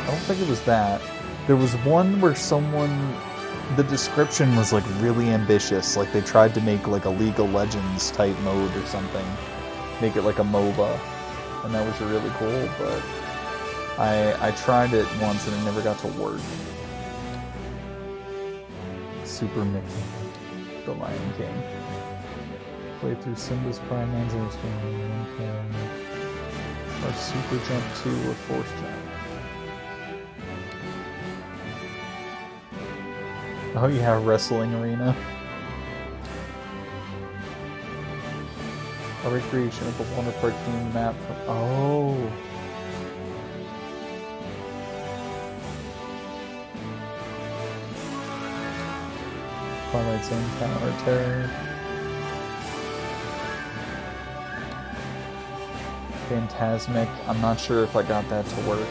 I don't think it was that. There was one where someone... The description was like really ambitious, like they tried to make like a League of Legends type mode or something, make it like a MOBA, and that was really cool, but I tried it once and it never got to work. Super Mickey, the Lion King. Play through Simba's Prime Manzar's game, or Super Jump 2 or Force Jump. Oh yeah, Wrestling Arena. A recreation of the Wonder Park themed map from... Oh! Twilight Zone Tower Terror. Phantasmic. I'm not sure if I got that to work.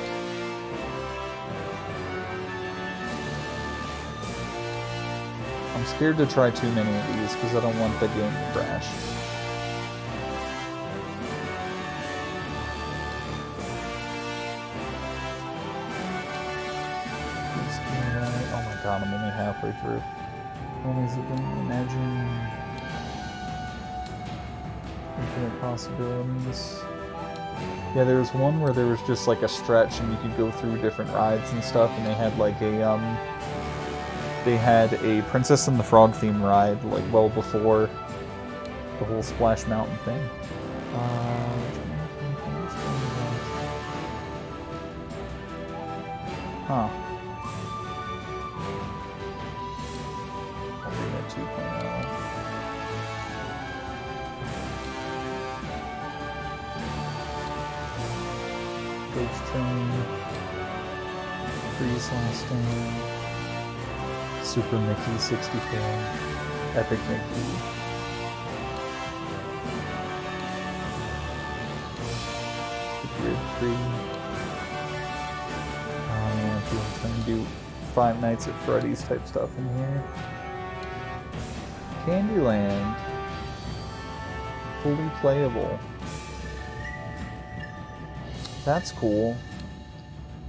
I'm scared to try too many of these because I don't want the game to crash. Oh my god, I'm only halfway through. What is it? Imagine infinite possibilities. Yeah, there was one where there was just like a stretch and you could go through different rides and stuff, and they had like a they had a Princess and the Frog theme ride, like, well before the whole Splash Mountain thing. Huh. Ghost Train, Freeze Last Stand, Super Mickey 64, Epic Mickey. Grid 3. Oh man, I feel I'm trying to do Five Nights at Freddy's type stuff in here. Candyland. Fully playable. That's cool.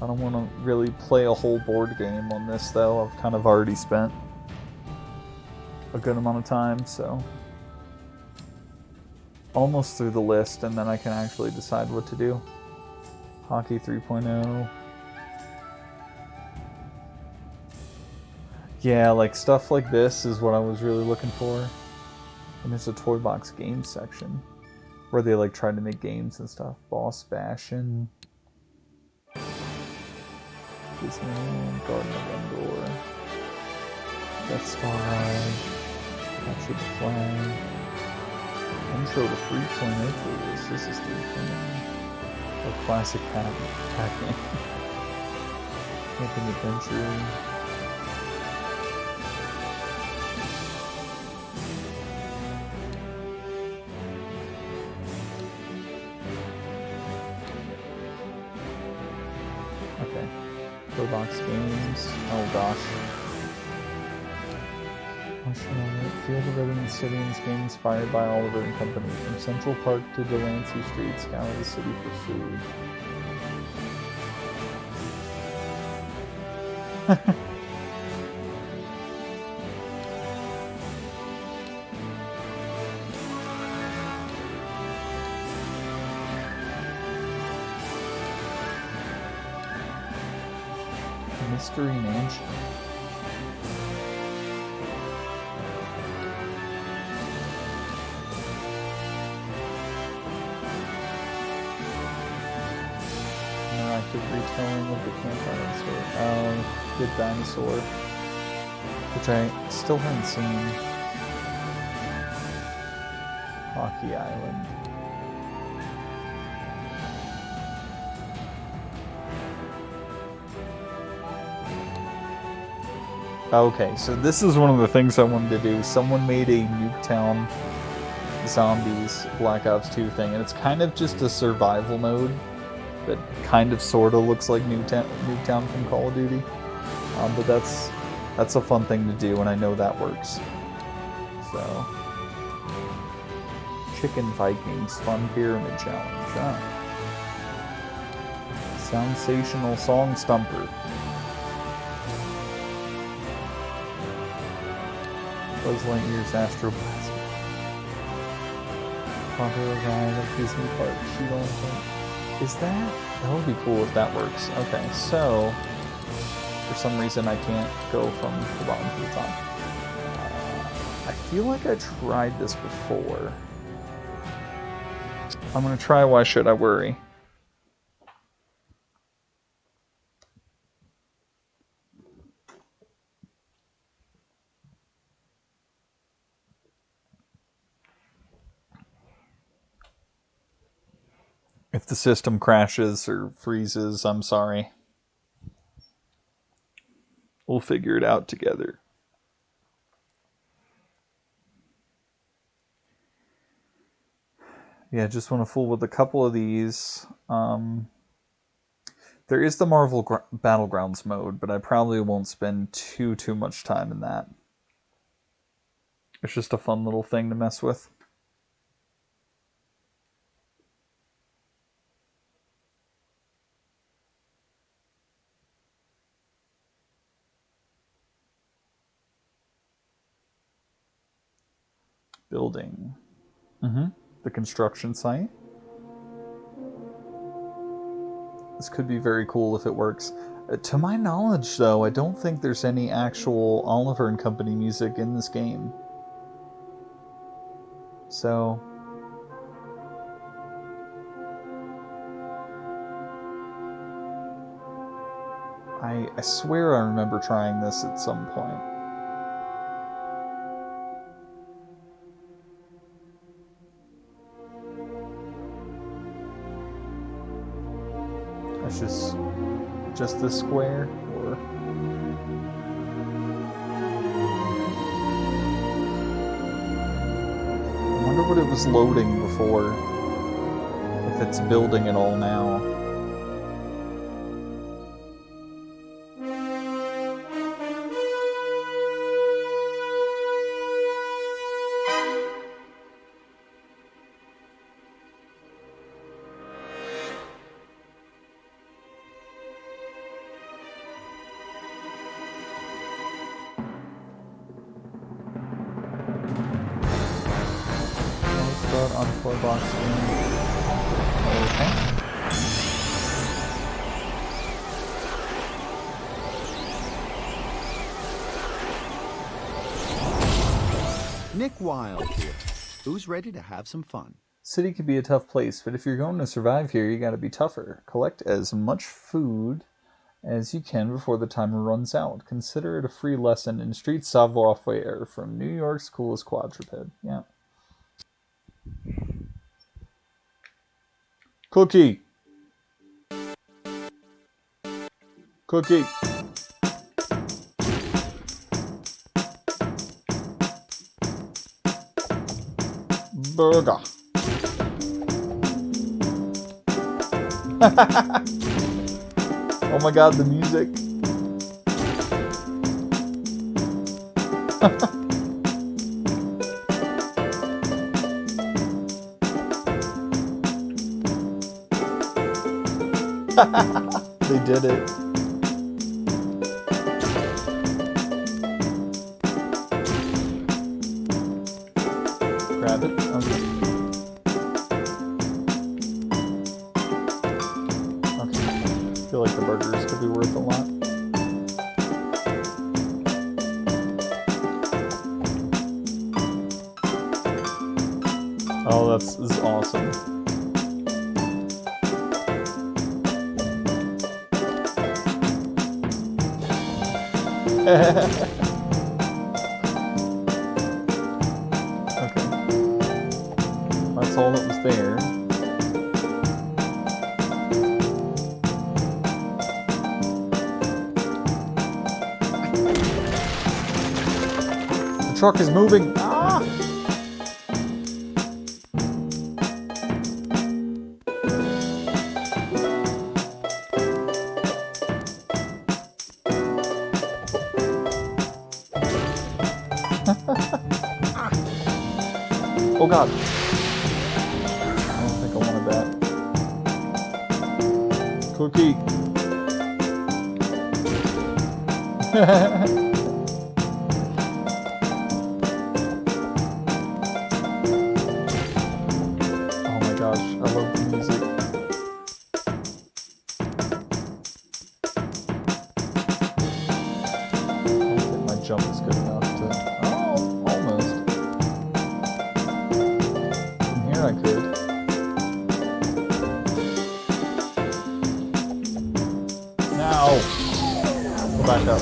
I don't want to really play a whole board game on this though. I've kind of already spent a good amount of time, so almost through the list, and then I can actually decide what to do. Hockey 3.0. Yeah, like stuff like this is what I was really looking for. And there's a Toy Box Games section where they like try to make games and stuff. Boss Bastion, Disneyland, Garden of Endor, Death Star Ride, Capture the Flag, Intro to 3.0 for this. This is 3.0. A classic Pac-Man. Camping Adventure. Okay. Box Games. Oh gosh. Field of Rhythm City game inspired by Oliver and Company. From Central Park to Delancey Street, scour the city for food. Mystery Mansion. Interactive retelling of the campfire story. Good Dinosaur, which I still haven't seen. Hockey Island. Okay, so this is one of the things I wanted to do. Someone made a Nuketown Zombies Black Ops 2 thing, and it's kind of just a survival mode that kind of sort of looks like Nuketown from Call of Duty. But that's a fun thing to do, and I know that works. So, Chicken Vikings Fun Pyramid Challenge. Sensational Song Stumper. Buzz Lightyear's Astro Blast. Popular ride at Disney Park. Is that would be cool if that works. Okay, so for some reason I can't go from the bottom to the top. I feel like I tried this before. I'm gonna try Why Should I Worry? If the system crashes or freezes, I'm sorry. We'll figure it out together. Yeah, just want to fool with a couple of these. There is the Marvel Battlegrounds mode, but I probably won't spend too much time in that. It's just a fun little thing to mess with. Building. The construction site. This could be very cool if it works. To my knowledge, though, I don't think there's any actual Oliver and Company music in this game. So, I swear I remember trying this at some point. I It's just this square, or... I wonder what it was loading before. If it's building it all now. On floor box. Okay. Nick Wilde here. Who's ready to have some fun? City can be a tough place, but if you're going to survive here, you gotta be tougher. Collect as much food as you can before the timer runs out. Consider it a free lesson in street savoir-faire from New York's coolest quadruped. Yeah. Cookie. Cookie. Burger. Oh my god, the music. They did it. Grab it. Okay. Okay. I feel like the burgers could be worth a lot. Oh, this is awesome. Okay. That's all that was there. The truck is moving. Ah! Oh god. I don't think I wanted that. Cookie. Oh my gosh, I love the music. I don't think my jump is good enough to... Oh, almost. From here I could. Now! Go back up.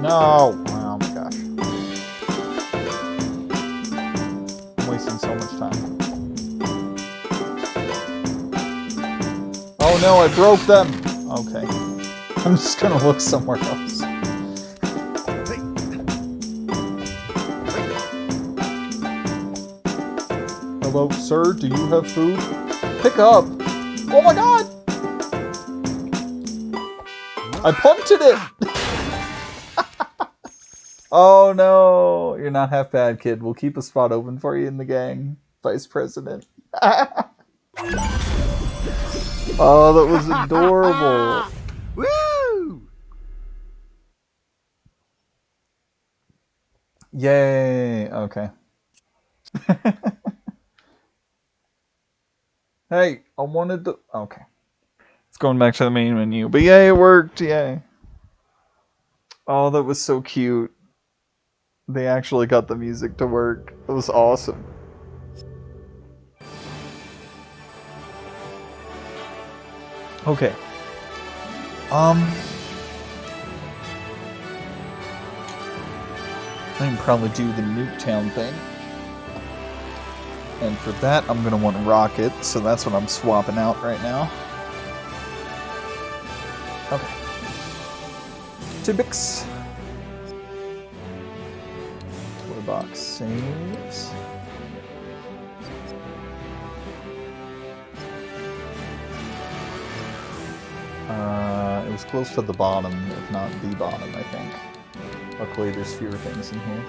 No! Oh my gosh. I'm wasting so much time. Oh no, I broke them! Okay. I'm just gonna look somewhere else. Hello, sir, do you have food? Pick up! Oh my god! I punted it! Oh no, you're not half bad, kid. We'll keep a spot open for you in the gang, Vice President. Oh, that was adorable. Woo! Yay, okay. Hey, I wanted to... Okay. It's going back to the main menu. But yay, it worked, yay. Oh, that was so cute. They actually got the music to work. It was awesome. Okay. I can probably do the Nuketown thing. And for that, I'm gonna want Rocket, so that's what I'm swapping out right now. Okay. Tibix. Toy box saves. It was close to the bottom, if not the bottom, I think. Luckily, there's fewer things in here.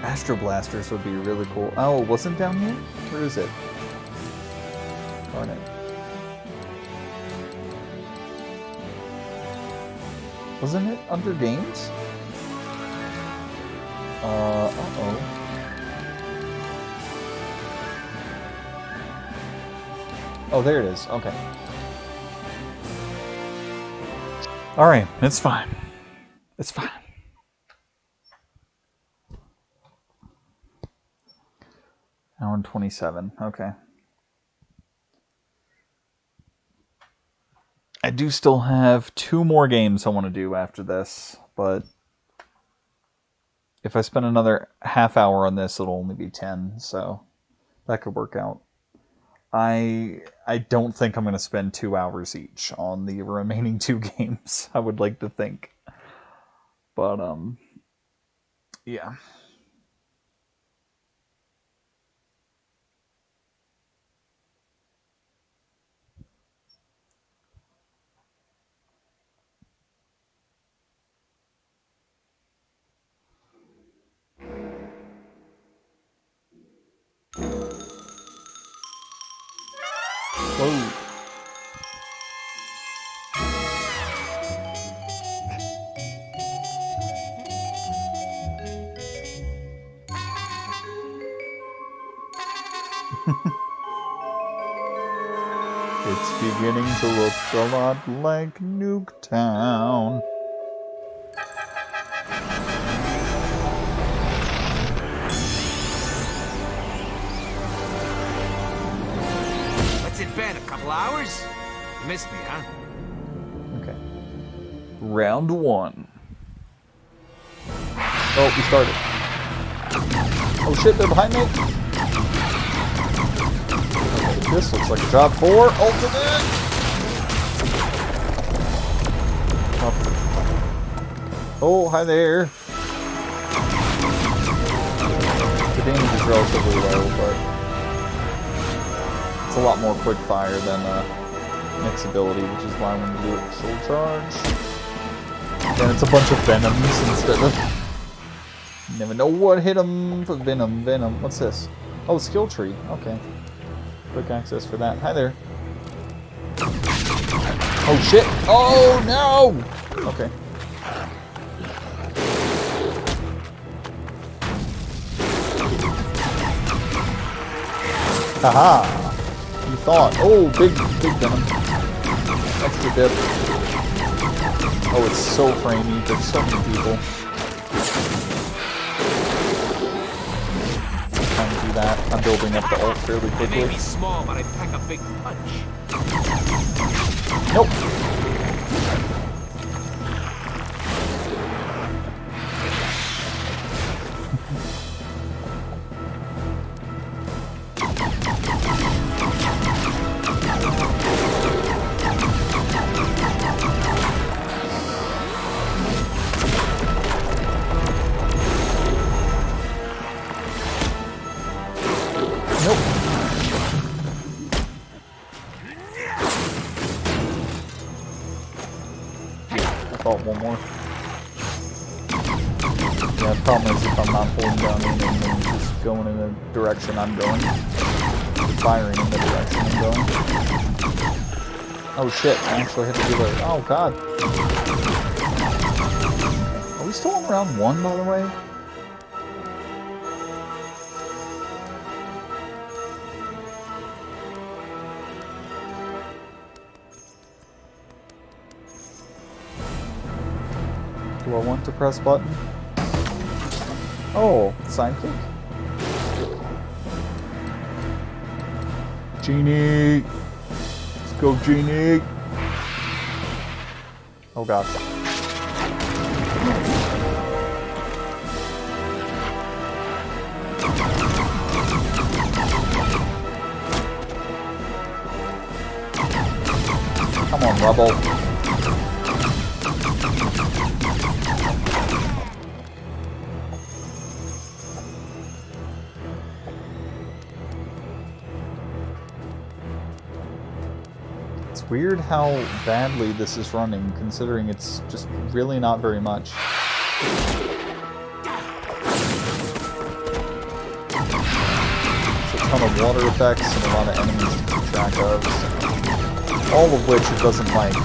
Astro Blasters would be really cool. Oh, it wasn't down here? Where is it? Darn it. Wasn't it under games? Uh-oh. Oh, there it is. Okay. Alright, it's fine. It's fine. Hour and 27. Okay. I do still have 2 more games I want to do after this, but if I spend another half hour on this, it'll only be 10, so that could work out. I don't think I'm going to spend 2 hours each on the remaining 2 games, I would like to think. But, yeah. Whoa. It's beginning to look a lot like Nuketown. What's in bed? A couple hours? You missed me, huh? Okay. Round 1. Oh, we started. Oh shit, they're behind me! This looks like a job for ultimate! Oh, hi there! The damage is relatively low, but it's a lot more quick fire than Nick's ability, which is why I want to do it with Soul Charge. And it's a bunch of Venoms instead of... You never know what hit him, but Venom. What's this? Oh, skill tree. Okay. Quick access for that. Hi there. Oh shit! Oh no! Okay. Haha! You thought. Oh, big venom. Extra dip. Oh, it's so framey. There's so many people. That. I'm building up the ult fairly quickly. I may be small, but I pack a big punch. Nope. One more. Yeah, the problem is if I'm not holding down aim and then just going in the direction I'm going. Firing in the direction I'm going. Oh shit, I actually hit the reload. Oh god. Are we still on round 1, by the way? Do I want to press button? Oh, sidekick? Genie! Let's go, Genie! Oh god. rubble. It's weird how badly this is running, considering it's just really not very much. There's a ton of water effects and a lot of enemies to keep track of, so all of which it doesn't like.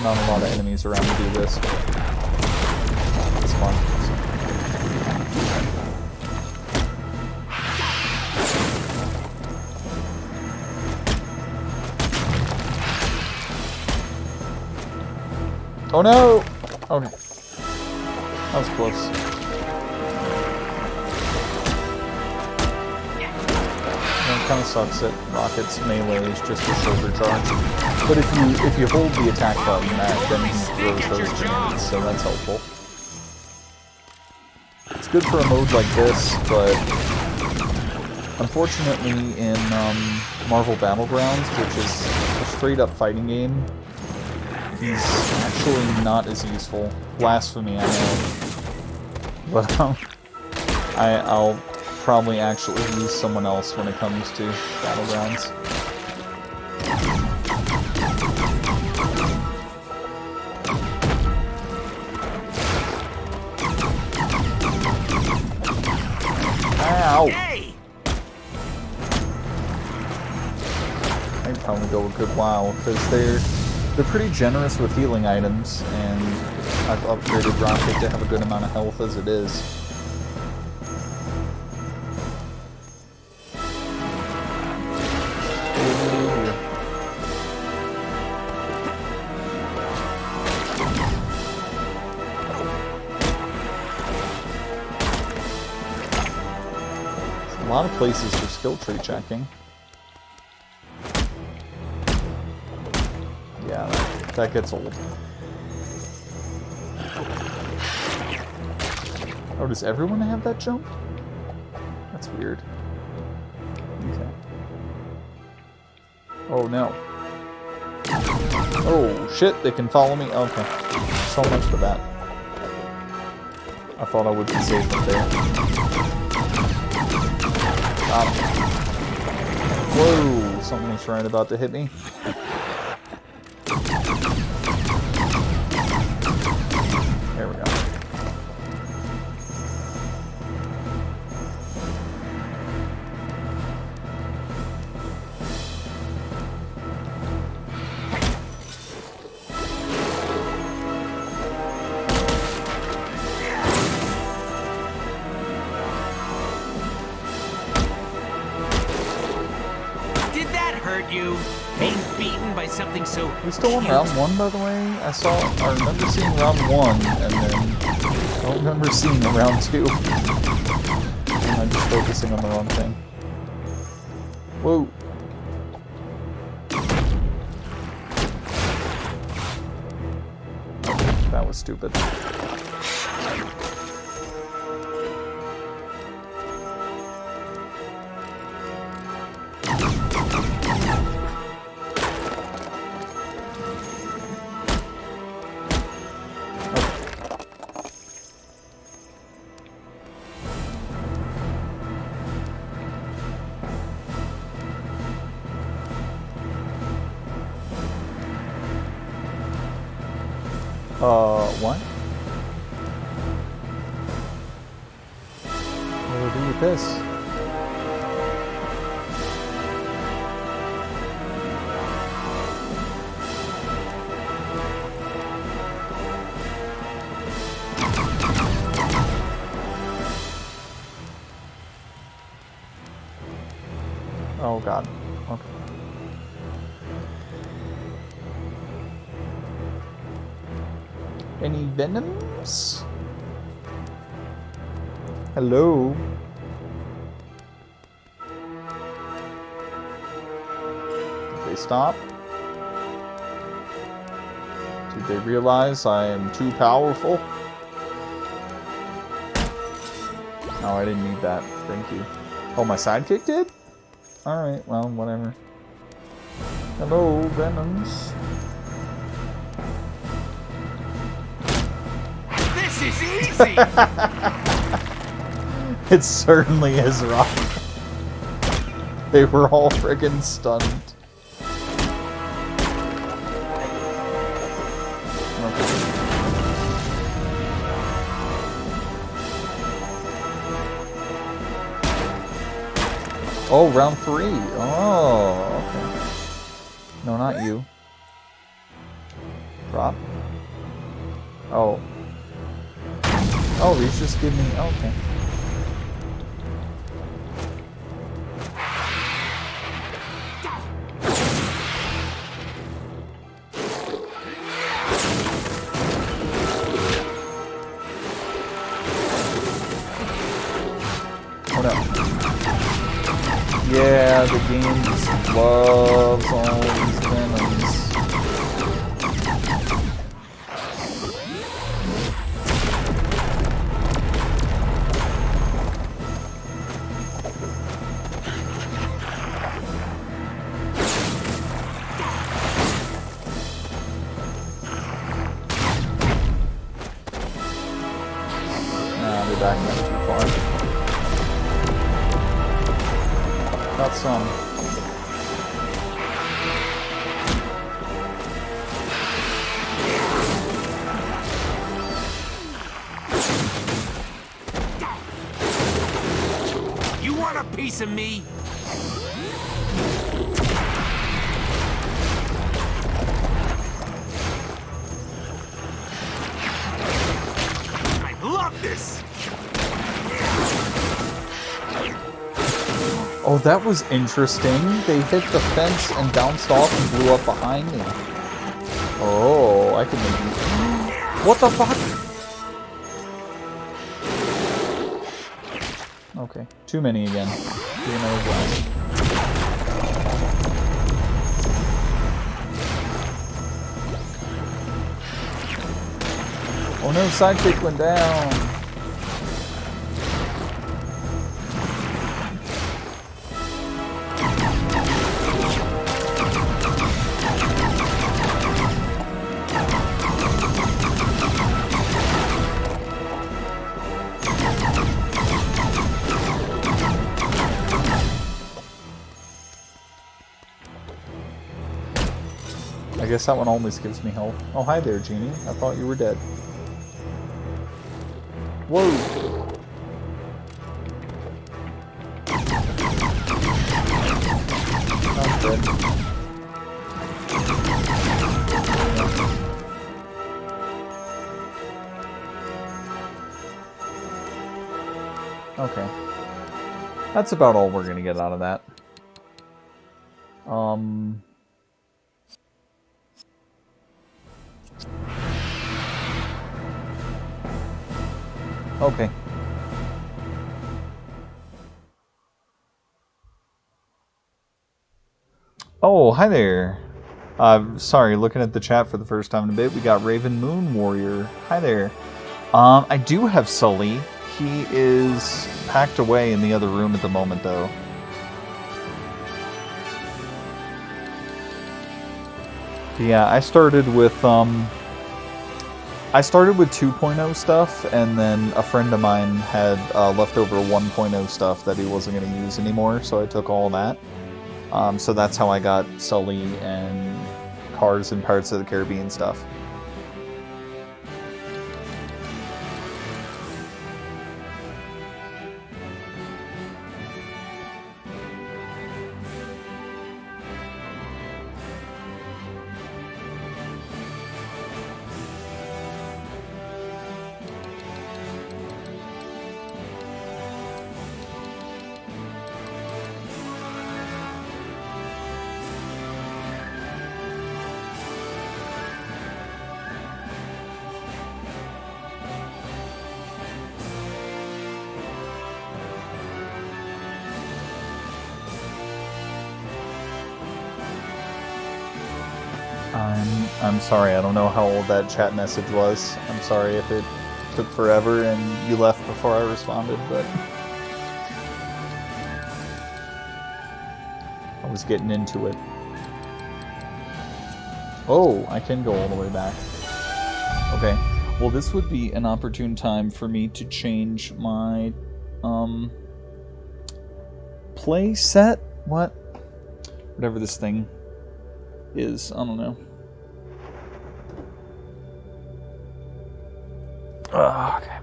Not a lot of enemies around to do this. It's fun. Oh no! Okay. That was close. It kind of sucks that Rocket's melee is just a shoulder charge. But if you hold the attack button, then he throws those grenades, so that's helpful. It's good for a mode like this, but unfortunately in Marvel Battlegrounds, which is a straight-up fighting game, he's actually not as useful. Blasphemy, I know. But I'll probably actually use someone else when it comes to Battlegrounds. Ow! Hey! I'd probably go a good while, because they're pretty generous with healing items, and I've upgraded Rocket to have a good amount of health as it is. A lot of places for skill tree checking. Yeah, that gets old. Oh, does everyone have that jump? That's weird. Okay. Oh no. Oh shit, they can follow me? Okay. So much for that. I thought I would be safe up there. Whoa, something's right about to hit me. There we go. You being beaten by something so Are we still on round 1, by the way? I remember seeing round 1, and then I don't remember seeing round 2. And I'm just focusing on the wrong thing. Whoa. That was stupid. What? What do I do with this? Oh god. Okay. Any venoms? Hello? Did they stop? Did they realize I am too powerful? No, I didn't need that. Thank you. Oh, my sidekick did? Alright, well, whatever. Hello, Venoms. This is easy! It certainly is, Rock. They were all friggin' stunned. Oh, round 3. Oh, okay. No, not you. Drop. Oh. Oh, he's just giving me... Okay. Oh no. Yeah, the game just loves all these Venoms. Nah, they're backing up too far. Got some. You want a piece of me? I love this! Oh, that was interesting. They hit the fence and bounced off and blew up behind me. Oh, I can maybe... What the fuck? Okay, too many again. Do another blast. Oh no, sidekick went down. I guess that one always gives me health. Oh, hi there, Genie. I thought you were dead. Whoa! I'm dead. Okay. That's about all we're gonna get out of that. Okay. Oh, hi there. Sorry, looking at the chat for the first time in a bit. We got Raven Moon Warrior. Hi there. I do have Sully. He is packed away in the other room at the moment, though. But yeah, I started with 2.0 stuff, and then a friend of mine had leftover 1.0 stuff that he wasn't going to use anymore, so I took all that. So that's how I got Sully and Cars and Pirates of the Caribbean stuff. I'm sorry, I don't know how old that chat message was. I'm sorry if it took forever and you left before I responded, but... was getting into it. Oh, I can go all the way back. Okay. Well, this would be an opportune time for me to change my, play set? What? Whatever this thing is. I don't know. Okay.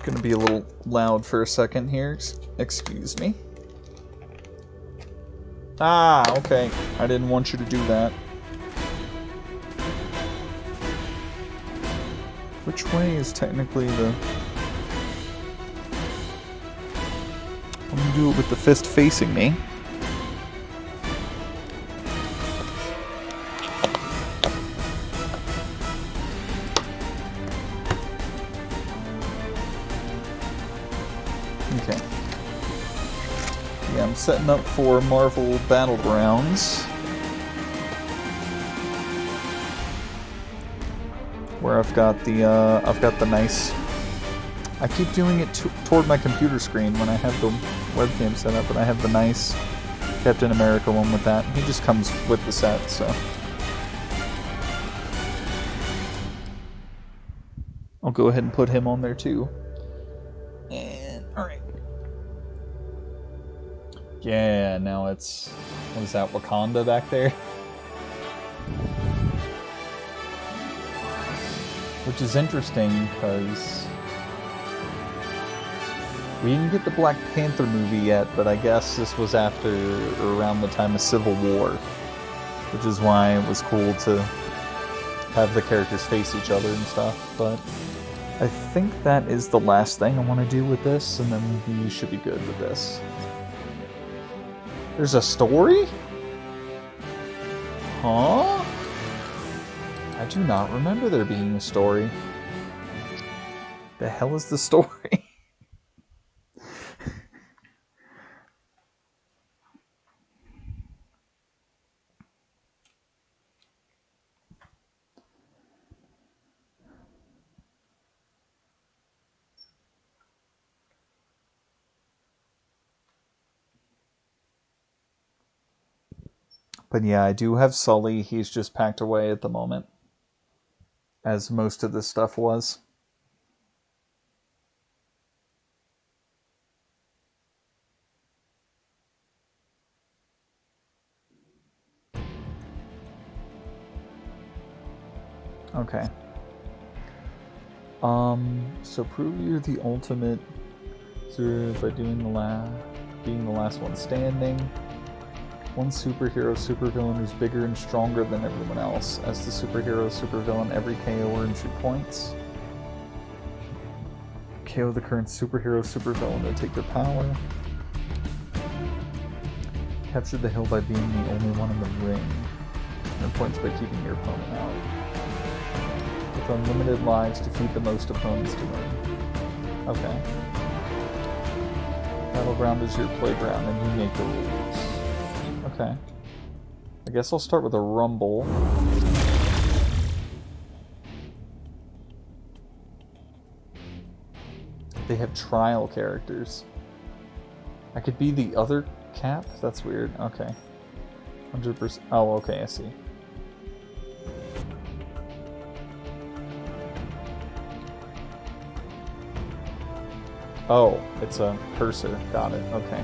Gonna be a little loud for a second here. Excuse me. Ah, okay. I didn't want you to do that. Which way is technically the... I'm gonna do it with the fist facing me. Okay. Yeah, I'm setting up for Marvel Battlegrounds, where I've got the nice. I keep doing it toward my computer screen when I have the webcam set up, and I have the nice Captain America one with that. He just comes with the set, so I'll go ahead and put him on there too. And alright. Yeah, now it's... what is that, Wakanda back there? Which is interesting, because... we didn't get the Black Panther movie yet, but I guess this was after, or around the time of Civil War. Which is why it was cool to have the characters face each other and stuff, but... I think that is the last thing I want to do with this, and then we should be good with this. There's a story? Huh? I do not remember there being a story. The hell is the story? But yeah, I do have Sully. He's just packed away at the moment, as most of this stuff was. Okay. So prove you're the ultimate by doing being the last one standing. One superhero, supervillain who's bigger and stronger than everyone else. As the superhero, supervillain, every KO earns 2 points. KO the current superhero, supervillain to take their power. Capture the hill by being the only one in the ring. Earn points by keeping your opponent out. With unlimited lives, defeat the most opponents to win. Okay. Battleground is your playground and you make the rules. Okay. I guess I'll start with a rumble. They have trial characters. I could be the other Cap? That's weird. Okay. 100%. Oh, okay, I see. Oh, it's a cursor. Got it. Okay.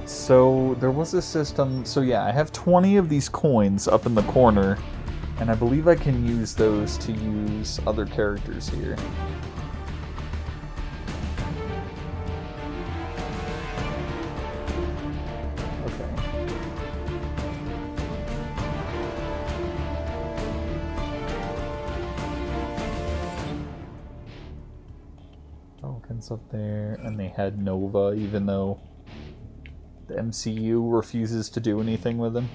So, there was a system... So yeah, I have 20 of these coins up in the corner, and I believe I can use those to use other characters here. Okay. Falcon's up there, and they had Nova, even though the MCU refuses to do anything with him.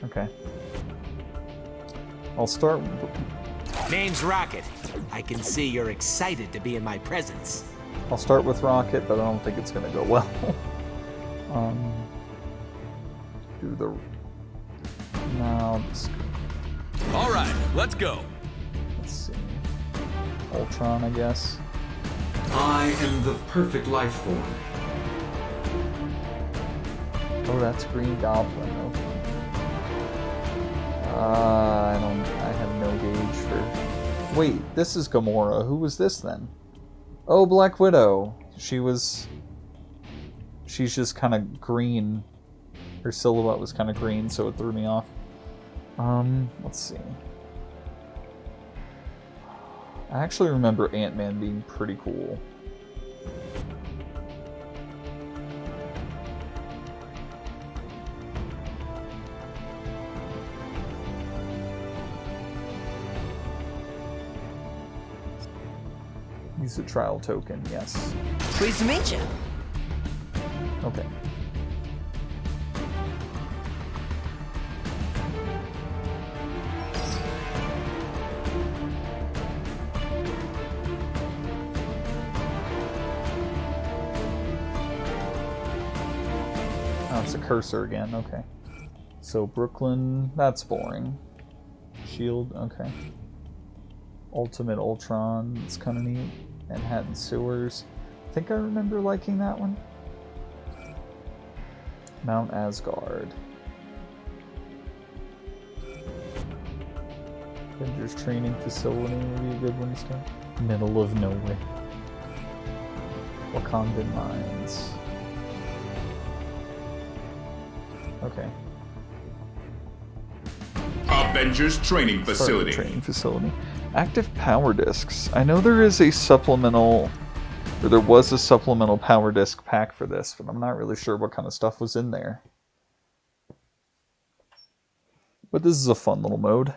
Okay. I'll start... Name's Rocket. I can see you're excited to be in my presence. I'll start with Rocket, but I don't think it's gonna go well. do the... No, just... All right, let's go. Let's see. Ultron, I guess. I am the perfect life form. Oh, that's Green Goblin. Okay. I have no gauge for... Wait, this is Gamora. Who was this then? Oh, Black Widow. She's just kind of green. Her silhouette was kind of green, so it threw me off. Let's see. I actually remember Ant-Man being pretty cool. Use a trial token, yes. Pleased to meet you. Okay. Oh, it's a cursor again, okay. So Brooklyn, that's boring. Shield, okay. Ultimate Ultron, it's kind of neat. Manhattan Sewers. I think I remember liking that one. Mount Asgard. Avengers Training Facility would be a good one to start. Middle of Nowhere. Wakandan Mines. Okay. Avengers Training Facility. Training Facility. Active power discs. I know there is a supplemental, or there was a supplemental power disc pack for this, but I'm not really sure what kind of stuff was in there. But this is a fun little mode.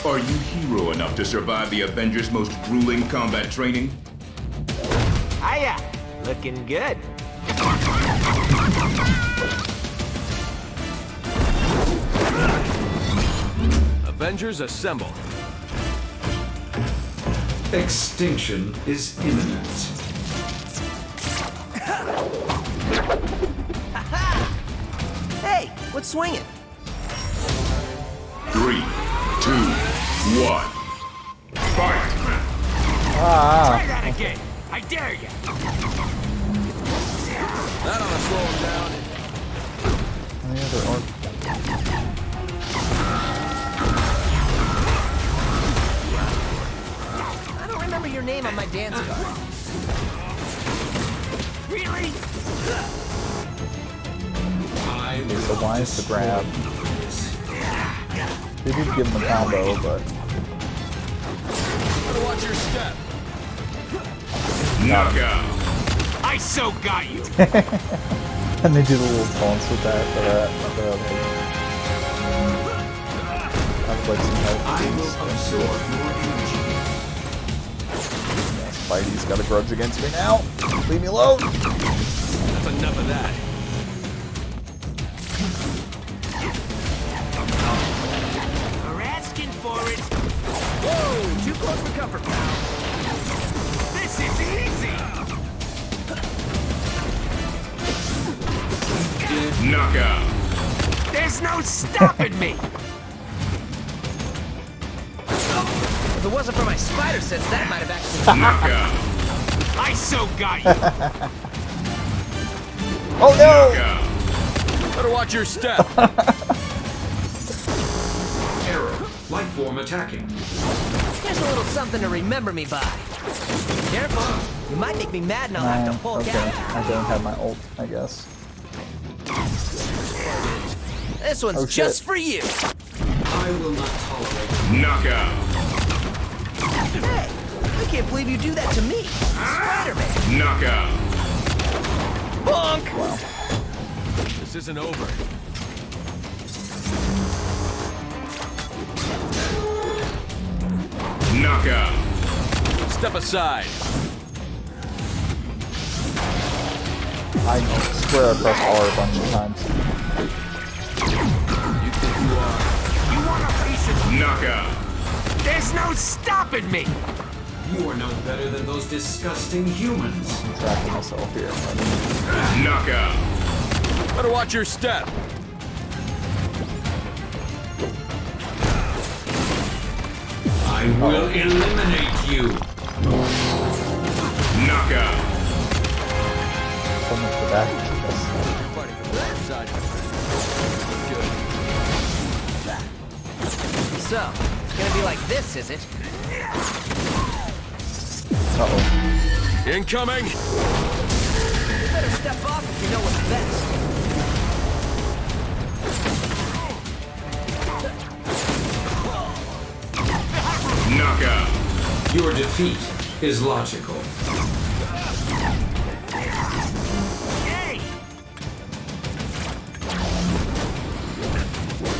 Are you hero enough to survive the Avengers' most grueling combat training? Hiya! Looking good. Avengers assemble. Extinction is imminent. Hey, what's swinging? 3, 2, 1. Fight! Try that again. I dare you. That ought to slow him down. Any other art? I don't remember your name on my dance card. Really? Okay, so why is the grab? They did give him a combo, but... Better watch your step. Knockout! I so got you. And they did a little taunts with that, I would like some help. I will absorb your energy. Yes, Spidey's got a grudge against me now. Leave me alone. That's enough of that. We're asking for it. Whoa, too close for comfort, pal. This is easy. Knockout! There's no stopping me. If it wasn't for my spider sense, that might have actually... Knockout! I so got you. Oh no! Knockout! Better watch your step. Arrow, light form attacking. Here's a little something to remember me by. Careful, you might make me mad and I'll have to pull Okay, out. I don't have my ult, I guess. This one's Oh, shit. just for you. I will not tolerate. Knockout. Hey, I can't believe you do that to me. Spider-Man. Knockout. Bonk. This isn't over. Knockout. Step aside. I swear I pressed R a bunch of times. You think you are? You want a piece of... Knockout. There's no stopping me! You are no better than those disgusting humans. I'm tracking myself here. Knockout. Better watch your step. I will eliminate you. Knockout. So much for that. You're fighting from the wrong side, my friend. Good. So, it's gonna be like this, is it? Uh-oh. Incoming. You better step off if you know what's best. Knockout. Your defeat is logical.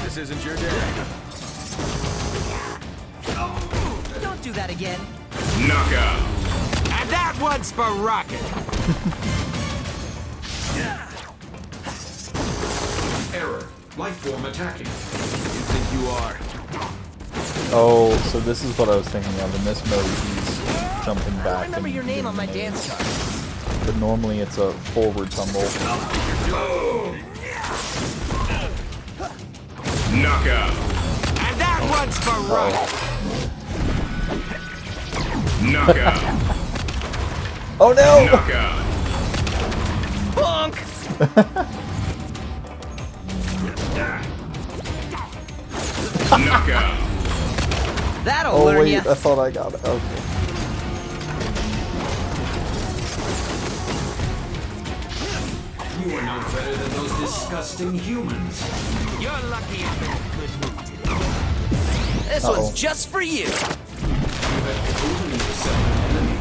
This isn't your day. Don't do that again. Knockout. And that one's for Rocket! Error. Life form attacking. You think you are? Oh, so this is what I was thinking of. In this mode, he's jumping I back. remember and your name on my getting dance card. amazed. But normally it's a forward tumble. Knockout. And that one's for Rocket! Knockout. Oh no! Knockout. Bonk! Knockout. That'll Oh learn wait, ya. I thought I got it. Okay. You are no better than those disgusting humans. You're lucky I'm in a good mood today. This one's just for you. You have proven yourself an enemy.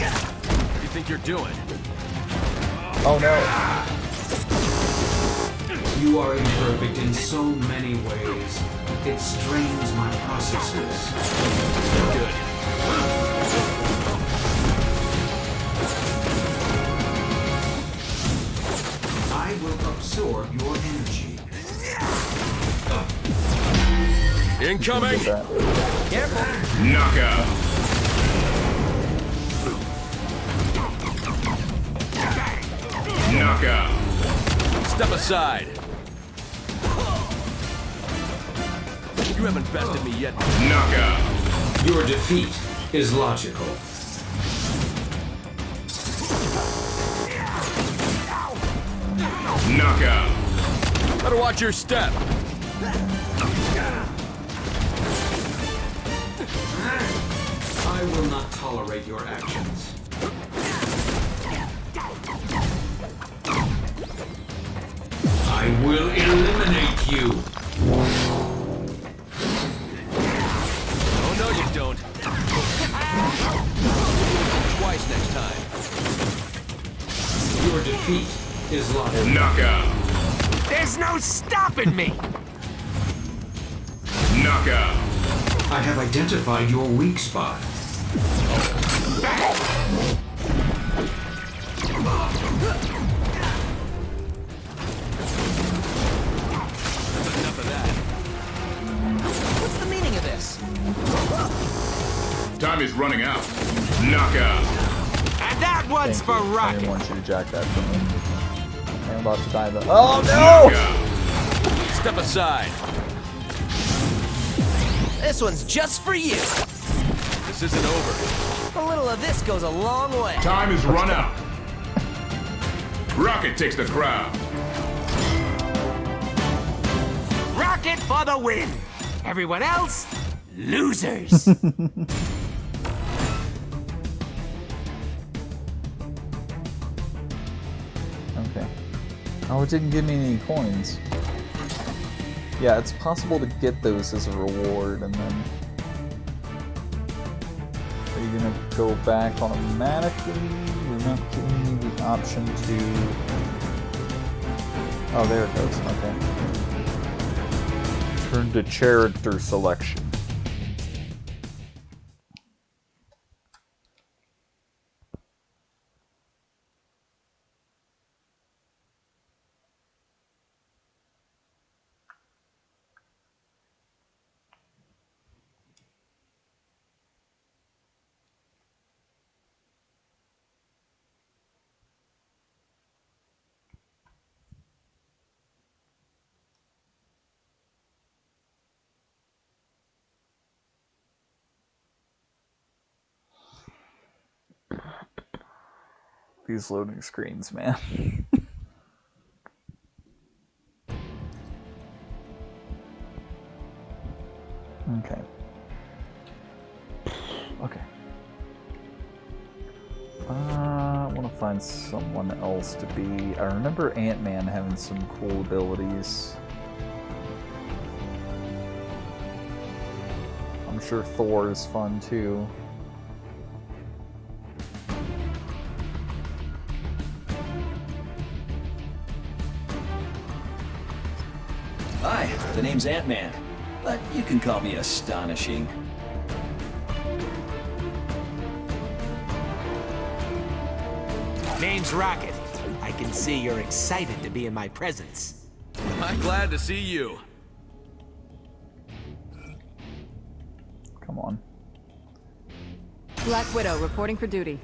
What do you think you're doing? Oh no. You are imperfect in so many ways. It strains my processes. Good. I will absorb your energy. Incoming. Get that. Careful. Knockout. Knockout. Step aside. You haven't bested me yet. Knockout. Your defeat is logical. Knockout. Better watch your step. I will not tolerate your actions. I will eliminate you. Oh no, you don't. Twice next time. Your defeat is logical. Knockout. There's no stopping me! Knockout. I have identified your weak spot. Enough of that. What's the meaning of this? Time is running out. Knockout. And that one's Thank for you. I Rocket! didn't want you to jack that from me. I'm about to die though. Oh no! Knockout. Step aside. This one's just for you. This isn't over. A little of this goes a long way. Time is run out. Rocket takes the crown. Rocket for the win! Everyone else, losers. Okay. Oh, it didn't give me any coins. Yeah, it's possible to get those as a reward, and then... Are you gonna go back automatically? You're not giving me the option to... Oh, there it goes. Okay. Turn to character selection. These loading screens, man. Okay. Okay. I want to find someone else to be. I remember Ant-Man having some cool abilities. I'm sure Thor is fun too. Hi, the name's Ant-Man, but you can call me Astonishing. Name's Rocket. I can see you're excited to be in my presence. I'm glad to see you. Come on. Black Widow reporting for duty.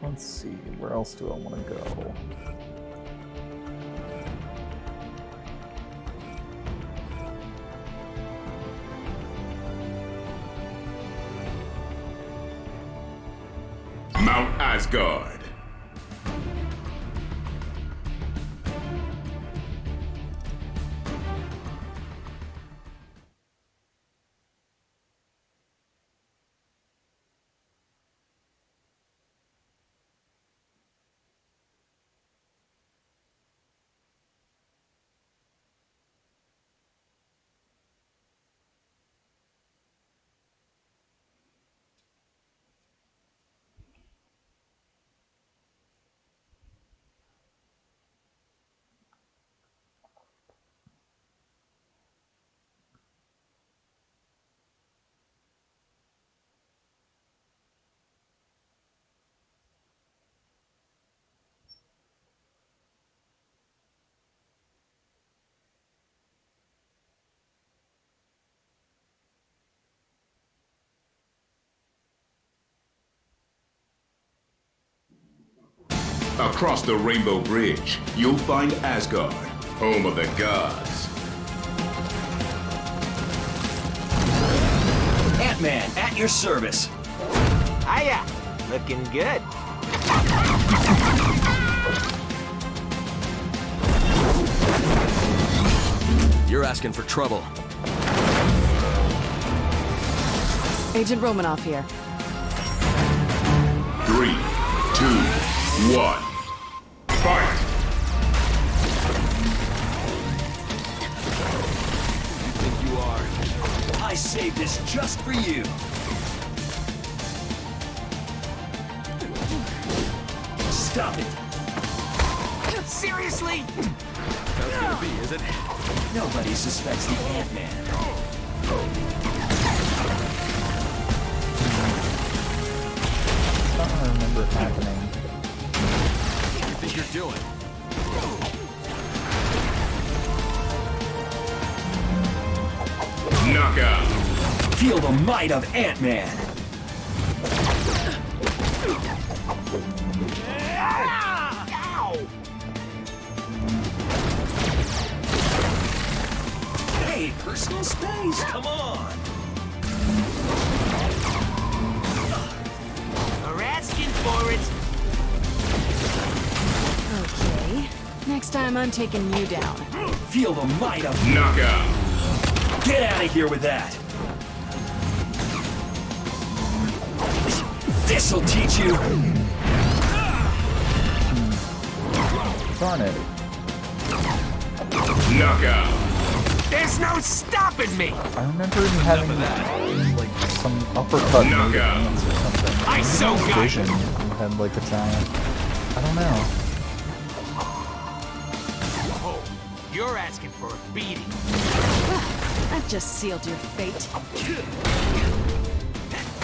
Let's see, where else do I want to go? Mount Asgard. Across the Rainbow Bridge, you'll find Asgard, home of the gods. Ant-Man, at your service. Hiya! Looking good. You're asking for trouble. Agent Romanoff here. 3, 2, 1. Fight! You think you are? I saved this just for you. Stop it. Seriously? That's gonna be, is it? Nobody suspects the Ant-Man. I don't remember it happening. What do you think you're doing? Knockout! Feel the might of Ant-Man. Ow! Hey, personal space, come on. We're asking for it. Okay. Next time I'm taking you down. Feel the might of... Knockout. Get out of here with that! This'll teach you! Darn it. Knockout. There's no stopping me! I remember him having like some uppercut made Knockout. hands or something. I so got Vision had like a giant. I don't know. Oh, you're asking for a beating. I've just sealed your fate.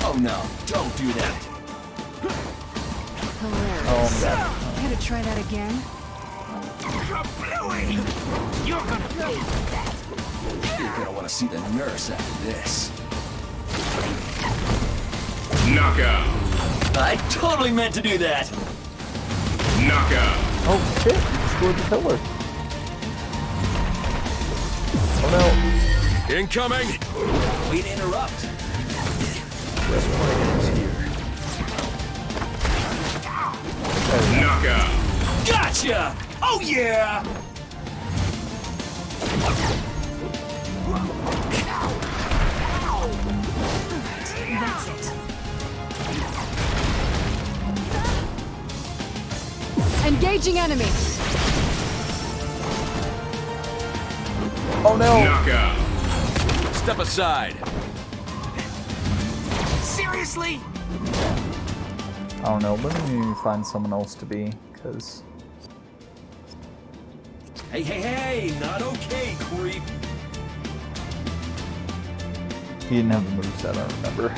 Oh no, don't do that. Hilarious. Oh my god. Gotta try that again? Bluey! You're gonna pay for that. You're gonna want to see the nurse after this. Knockout. I totally meant to do that! Knockout. Oh shit! He scored the pillar. Oh no. Incoming! Way to interrupt. Knockout. Gotcha! Oh yeah! That's it. Engaging enemy. Oh no. Knockout. Step aside. Seriously? I don't know. Let me find someone else to be, because Hey, hey, hey! Not okay, creep! he didn't have the moveset, I remember.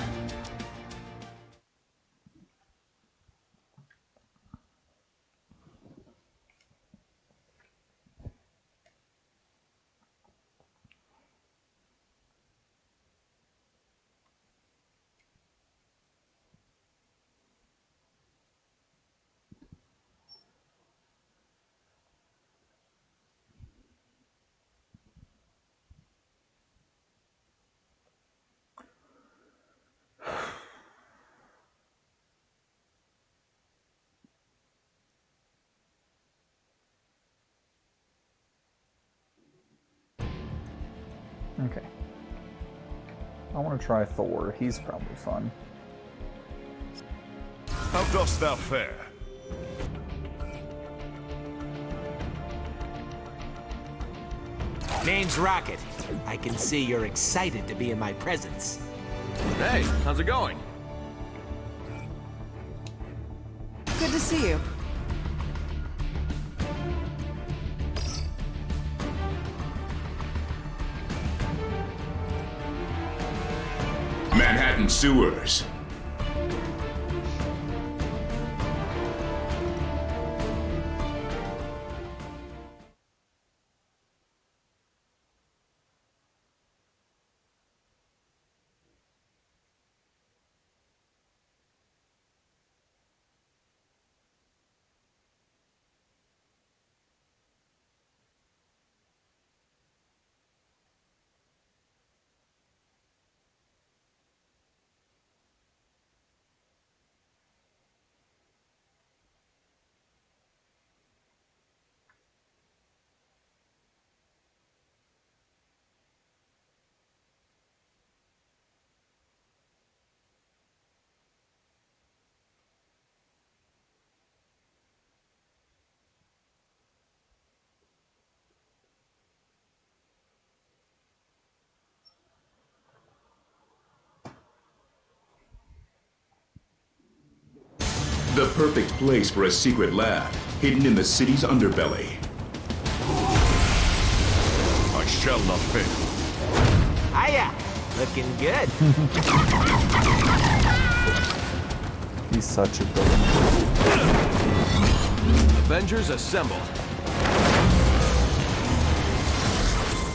Okay. I want to try Thor. He's probably fun. How dost thou fare? Name's Rocket. I can see you're excited to be in my presence. Hey, how's it going? Good to see you. Manhattan sewers. The perfect place for a secret lab, hidden in the city's underbelly. I shall not fail. Hiya! Looking good. He's such a villain. Avengers assemble.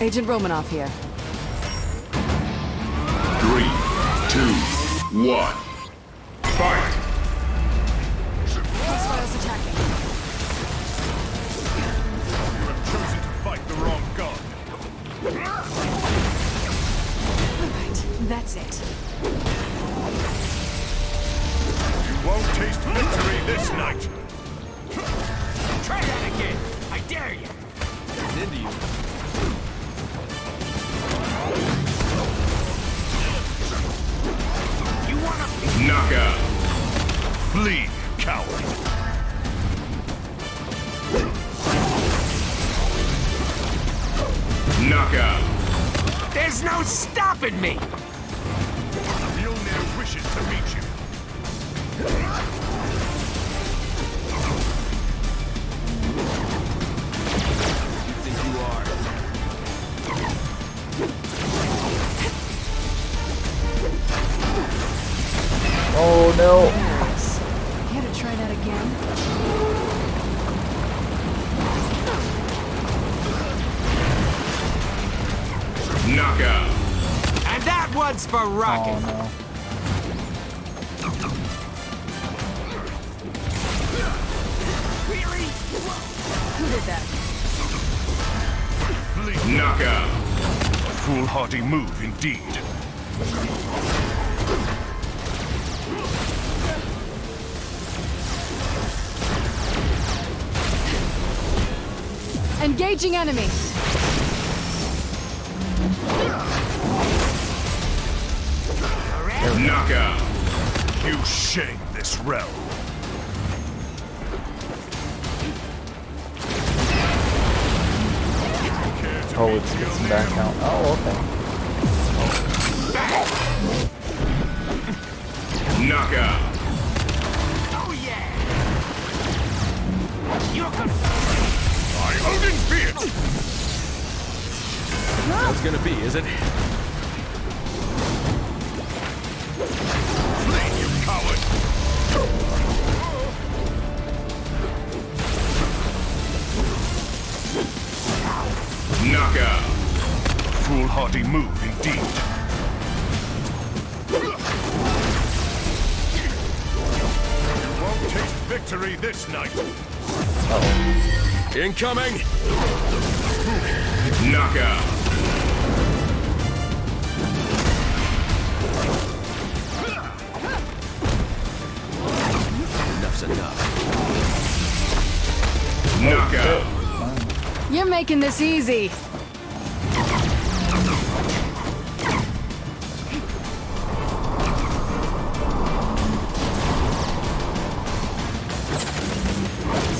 Agent Romanoff here. 3, 2, 1. Fight! Hostiles attacking. You have chosen to fight the wrong god. Alright, that's it. You won't taste victory this night. Try that again. I dare getting into you. Knockout. Flee, coward. Knockout. There's no stopping me! Mjolnir wishes to meet you. You think you are? Oh no! Nice. Care to try that again? Knockout. And that one's for Oh rocking! no. Really? Who did that? Flee. Knockout. A foolhardy move indeed. Engaging enemy. Knockout. You shame this realm. Oh, it's some back count. Oh, okay. Knockout. Oh yeah! You're good. I Odin be it! That's gonna be, is it? Flee, you coward! Knockout. A foolhardy move indeed. You won't taste victory this night. Uh-oh. Incoming! Knockout. Enough's enough. Knockout. You're making this easy.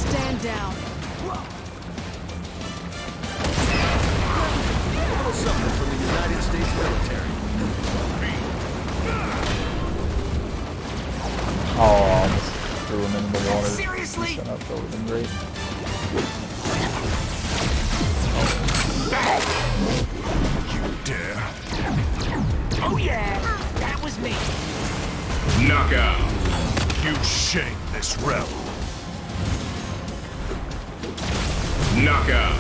Stand down. A little something from the United States military. Oh, I almost threw him into the water. Seriously? Shut up, that would have been great. You dare? Oh yeah! That was me! Knockout. You shame this realm. Knockout.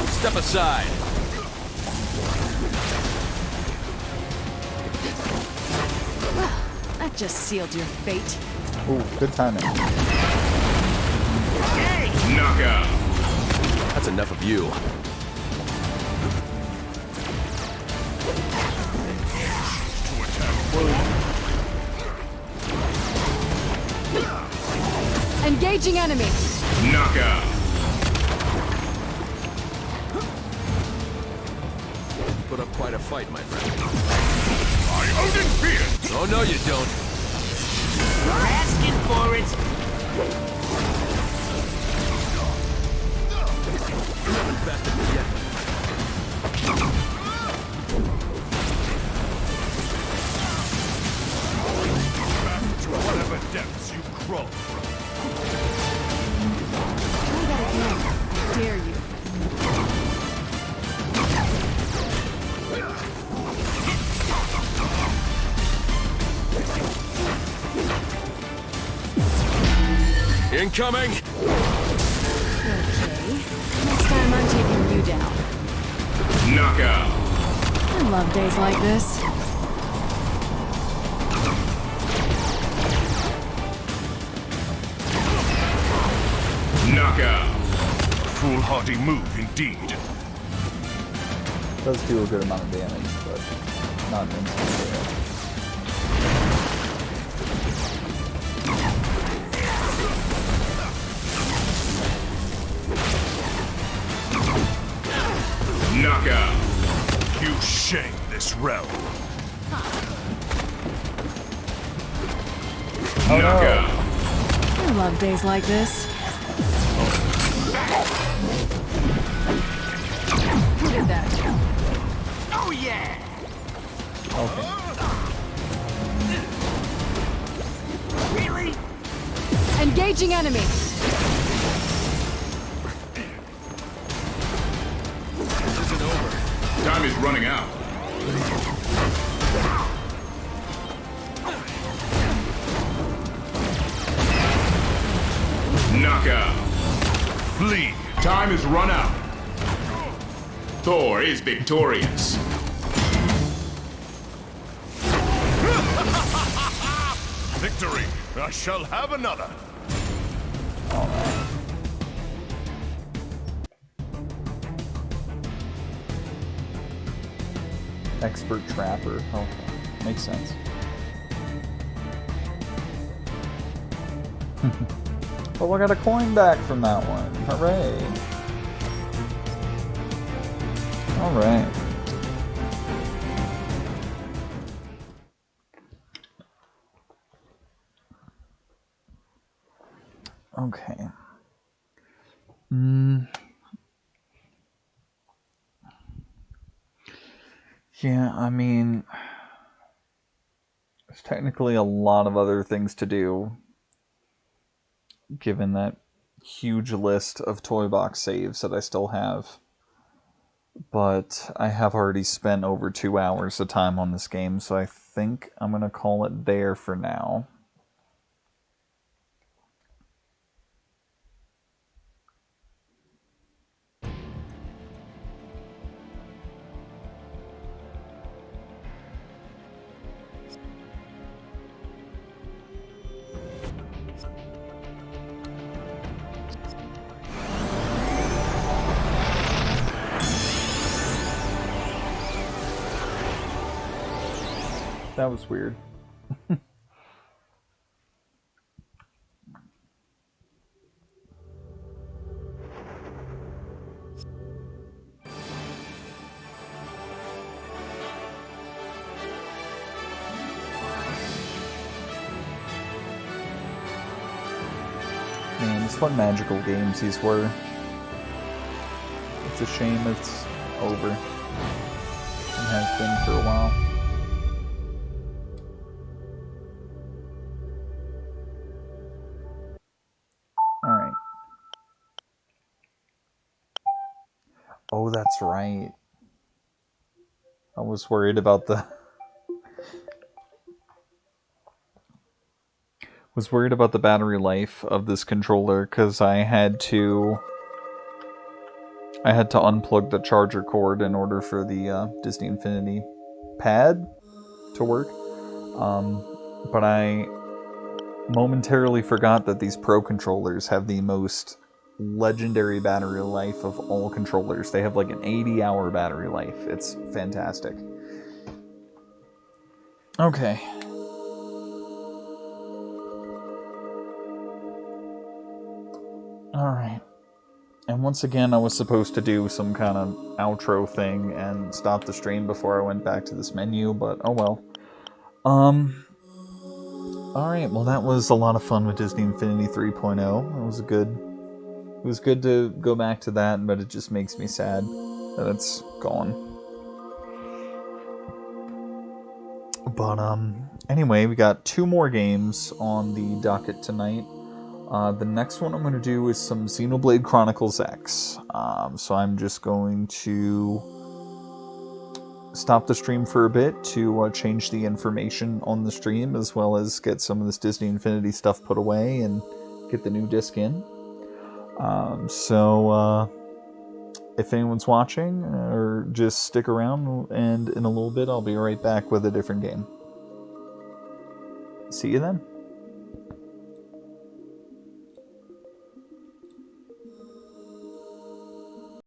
Step aside. That just sealed your fate. Ooh, good timing. Knockout. That's enough of you. Engaging enemy. Knockout. Put up quite a fight, my friend. I Odin be it! Oh, no, you don't. You're asking for it! You haven't bested me yet. Back to whatever depths you crawl from. Try that again. I dare you. Incoming! Okay. Next time I'm taking you down. Knockout. I love days like this. Knockout. Foolhardy move indeed. Does do a good amount of damage, but not instantly. Knockout. You shame this realm. Oh, Knockout. I love days like this. Who did that? Oh, yeah! Okay. Really? Engaging enemy. This isn't over. Time is running out. Knockout. Flee. Time is run out. Thor is victorious. Victory. I shall have another. Expert trapper. Okay. Makes sense. Oh, I got a coin back from that one. Hooray. Alright. Okay. Yeah, I mean, there's technically a lot of other things to do, given that huge list of toy box saves that I still have. But I have already spent over 2 hours of time on this game, so I think I'm going to call it there for now. That was weird. Man, it's what magical games these were. It's a shame it's over. It has been for a while. Alright. Oh, that's right. I was worried about the... battery life of this controller, because I had to unplug the charger cord in order for the Disney Infinity pad to work. But I momentarily forgot that these Pro controllers have the most legendary battery life of all controllers. They have like an 80-hour battery life. It's fantastic. Okay. Alright. And once again, I was supposed to do some kind of outro thing and stop the stream before I went back to this menu, but oh well. Alright, well that was a lot of fun with Disney Infinity 3.0. It was good to go back to that, but it just makes me sad that it's gone. But anyway, we got 2 more games on the docket tonight. The next one I'm going to do is some Xenoblade Chronicles X. So I'm just going to stop the stream for a bit to change the information on the stream, as well as get some of this Disney Infinity stuff put away and get the new disc in. If anyone's watching, or just stick around, and in a little bit I'll be right back with a different game. See you then.